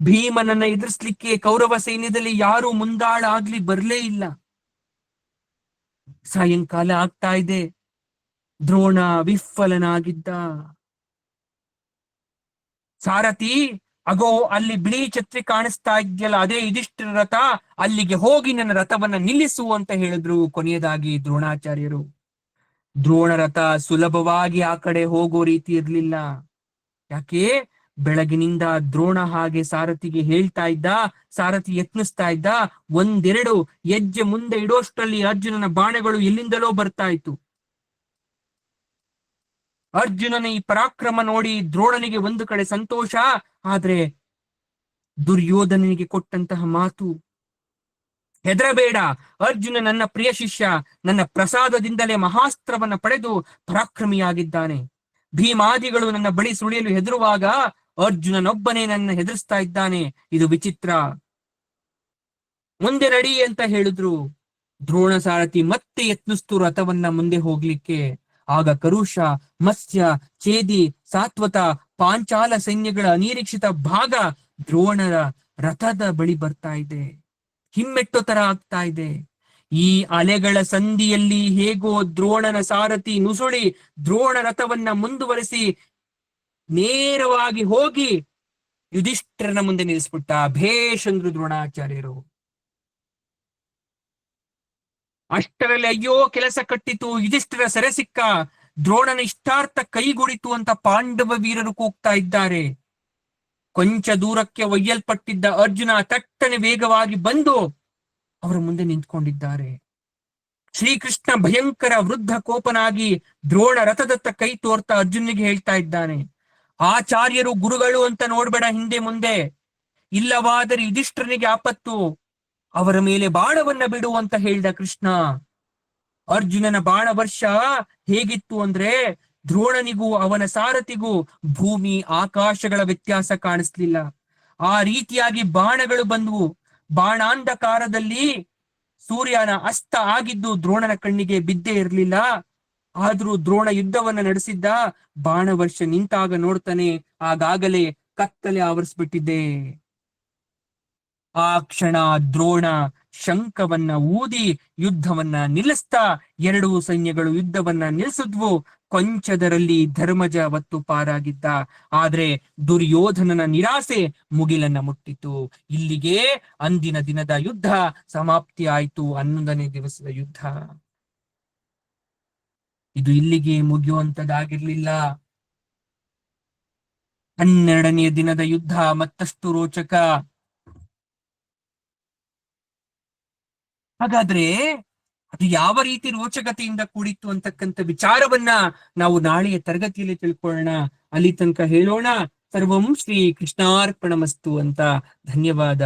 ಭೀಮನನ್ನ ಎದುರಿಸ್ಲಿಕ್ಕೆ ಕೌರವ ಸೈನ್ಯದಲ್ಲಿ ಯಾರು ಮುಂದಾಳಾಗ್ಲಿ ಬರ್ಲೇ ಇಲ್ಲ. ಸಾಯಂಕಾಲ ಆಗ್ತಾ ಇದೆ. ದ್ರೋಣ ವಿಫಲನಾಗಿದ್ದ. ಸಾರಥಿ, ಅಗೋ ಅಲ್ಲಿ ಬಿಳಿ ಛತ್ರಿ ಕಾಣಿಸ್ತಾ ಇದೆಯಲ್ಲ, ಅದೇ ಯುಧಿಷ್ಠಿರ ರಥ. ಅಲ್ಲಿಗೆ ಹೋಗಿ ನನ್ನ ರಥವನ್ನ ನಿಲ್ಲಿಸು ಅಂತ ಹೇಳಿದ್ರು ಕೊನೆಯದಾಗಿ ದ್ರೋಣಾಚಾರ್ಯರು. ದ್ರೋಣ ರಥ ಸುಲಭವಾಗಿ ಆ ಕಡೆ ಹೋಗೋ ರೀತಿ ಇರ್ಲಿಲ್ಲ. ಯಾಕೆ? ಬೆಳಗಿನಿಂದ ದ್ರೋಣ ಹಾಗೆ ಸಾರಥಿಗೆ ಹೇಳ್ತಾ ಇದ್ದ. ಸಾರಥಿ ಯತ್ನಿಸ್ತಾ ಇದ್ದ. ಒಂದೆರಡು ಹೆಜ್ಜೆ ಮುಂದೆ ಇಡೋಷ್ಟರಲ್ಲಿ ಅರ್ಜುನನ ಬಾಣಗಳು ಎಲ್ಲಿಂದಲೋ ಬರ್ತಾ ಇತ್ತು. ಅರ್ಜುನನ ಈ ಪರಾಕ್ರಮ ನೋಡಿ ದ್ರೋಣನಿಗೆ ಒಂದು ಕಡೆ ಸಂತೋಷ. ಆದ್ರೆ ದುರ್ಯೋಧನನಿಗೆ ಕೊಟ್ಟಂತಹ ಮಾತು, ಹೆದರಬೇಡ, ಅರ್ಜುನ ನನ್ನ ಪ್ರಿಯ ಶಿಷ್ಯ, ನನ್ನ ಪ್ರಸಾದದಿಂದಲೇ ಮಹಾಸ್ತ್ರವನ್ನ ಪಡೆದು ಪರಾಕ್ರಮಿಯಾಗಿದ್ದಾನೆ. ಭೀಮಾದಿಗಳು ನನ್ನ ಬಳಿ ಸುಳಿಯಲು ಹೆದರುವಾಗ ಅರ್ಜುನನೊಬ್ಬನೇ ನನ್ನ ಹೆದರಿಸ್ತಾ ಇದ್ದಾನೆ. ಇದು ವಿಚಿತ್ರ. ಮುಂದೆ ನಡಿ ಅಂತ ಹೇಳಿದ್ರು. ದ್ರೋಣ ಸಾರಥಿ ಮತ್ತೆ ಯತ್ನಿಸ್ತು ರಥವನ್ನ ಮುಂದೆ ಹೋಗ್ಲಿಕ್ಕೆ. ಆಗ ಕರುಷ, ಮತ್ಸ್ಯ, ಛೇದಿ, ಸಾತ್ವತ, ಪಾಂಚಾಲ ಸೈನ್ಯಗಳ ಅನಿರೀಕ್ಷಿತ ಭಾಗ ದ್ರೋಣರ ರಥದ ಬಳಿ ಬರ್ತಾ ಇದೆ. ಹಿಮ್ಮೆಟ್ಟೋ ತರ ಆಗ್ತಾ ಇದೆ. ಈ ಅಲೆಗಳ ಸಂಧಿಯಲ್ಲಿ ಹೇಗೋ ದ್ರೋಣನ ಸಾರಥಿ ನುಸುಳಿ ದ್ರೋಣ ರಥವನ್ನ ಮುಂದುವರಿಸಿ ನೇರವಾಗಿ ಹೋಗಿ ಯುಧಿಷ್ಠಿರನ ಮುಂದೆ ನಿಲ್ಲಿಸ್ಬಿಟ್ಟ. ಭೇಷ್ ಅಂದ್ರು ದ್ರೋಣಾಚಾರ್ಯರು. ಅಷ್ಟರಲ್ಲಿ ಅಯ್ಯೋ ಕೆಲಸ ಕಟ್ಟಿತು, ಯುಧಿಷ್ಠಿರ ಸೆರೆ ಸಿಕ್ಕ, ದ್ರೋಣನ ಇಷ್ಟಾರ್ಥ ಕೈಗೂಡಿತು ಅಂತ ಪಾಂಡವ ವೀರರು ಕೂಗ್ತಾ ಇದ್ದಾರೆ. ಕೊಂಚ ದೂರಕ್ಕೆ ಒಯ್ಯಲ್ಪಟ್ಟಿದ್ದ ಅರ್ಜುನ ತಟ್ಟನೆ ವೇಗವಾಗಿ ಬಂದು ಅವರ ಮುಂದೆ ನಿಂತ್ಕೊಂಡಿದ್ದಾರೆ. ಶ್ರೀಕೃಷ್ಣ ಭಯಂಕರ ವೃದ್ಧ ಕೋಪನಾಗಿ ದ್ರೋಣ ರಥದತ್ತ ಕೈ ತೋರ್ತಾ ಅರ್ಜುನಿಗೆ ಹೇಳ್ತಾ ಇದ್ದಾನೆ, ಆಚಾರ್ಯರು ಗುರುಗಳು ಅಂತ ನೋಡ್ಬೇಡ ಹಿಂದೆ ಮುಂದೆ, ಇಲ್ಲವಾದರೆ ಯುಧಿಷ್ಠಿರನಿಗೆ ಆಪತ್ತು, ಅವರ ಮೇಲೆ ಬಾಣವನ್ನ ಬಿಡು ಅಂತ ಹೇಳಿದ ಕೃಷ್ಣ. ಅರ್ಜುನನ ಬಾಣ ವರ್ಷ ಹೇಗಿತ್ತು ಅಂದ್ರೆ ದ್ರೋಣನಿಗೂ ಅವನ ಸಾರಥಿಗೂ ಭೂಮಿ ಆಕಾಶಗಳ ವ್ಯತ್ಯಾಸ ಕಾಣಿಸ್ಲಿಲ್ಲ. ಆ ರೀತಿಯಾಗಿ ಬಾಣಗಳು ಬಂದವು. ಬಾಣಾಂಧಕಾರದಲ್ಲಿ ಸೂರ್ಯನ ಅಸ್ತ ಆಗಿದ್ದು ದ್ರೋಣನ ಕಣ್ಣಿಗೆ ಬಿದ್ದೇ ಇರಲಿಲ್ಲ. ಆದ್ರೂ ದ್ರೋಣ ಯುದ್ಧವನ್ನ ನಡೆಸಿದ್ದ. ಬಾಣ ವರ್ಷ ನಿಂತಾಗ ನೋಡ್ತಾನೆ, ಆಗಾಗಲೇ ಕತ್ತಲೆ ಆವರಿಸ್ಬಿಟ್ಟಿದೆ. ಆ ಕ್ಷಣ ದ್ರೋಣ ಶಂಖವನ್ನ ಊದಿ ಯುದ್ಧವನ್ನ ನಿಲ್ಲಿಸ್ತಾ ಎರಡೂ ಸೈನ್ಯಗಳು ಯುದ್ಧವನ್ನ ನಿಲ್ಲಿಸಿದ್ವು. ಕೊಂಚದರಲ್ಲಿ ಧರ್ಮಜ ಅವತ್ತು ಪಾರಾಗಿದ್ದ. ಆದ್ರೆ ದುರ್ಯೋಧನನ ನಿರಾಸೆ ಮುಗಿಲನ್ನ ಮುಟ್ಟಿತು. ಇಲ್ಲಿಗೆ ಅಂದಿನ ದಿನದ ಯುದ್ಧ ಸಮಾಪ್ತಿ ಆಯ್ತು. 11ನೇ ದಿವಸದ ಯುದ್ಧ ಇದು ಇಲ್ಲಿಗೆ ಮುಗಿಯುವಂತದಾಗಿರ್ಲಿಲ್ಲ. 12ನೇ ದಿನದ ಯುದ್ಧ ಮತ್ತಷ್ಟು ರೋಚಕ. ಹಾಗಾದ್ರೆ ಅದು ಯಾವ ರೀತಿ ರೋಚಕತೆಯಿಂದ ಕೂಡಿತ್ತು ಅಂತಕ್ಕಂಥ ವಿಚಾರವನ್ನ ನಾವು ನಾಳೆಯ ತರಗತಿಯಲ್ಲಿ ತಿಳ್ಕೊಳ್ಳೋಣ. ಅಲ್ಲಿ ತನಕ ಹೇಳೋಣ ಸರ್ವಂ ಶ್ರೀ ಕೃಷ್ಣಾರ್ಪಣಮಸ್ತು ಅಂತ. ಧನ್ಯವಾದ.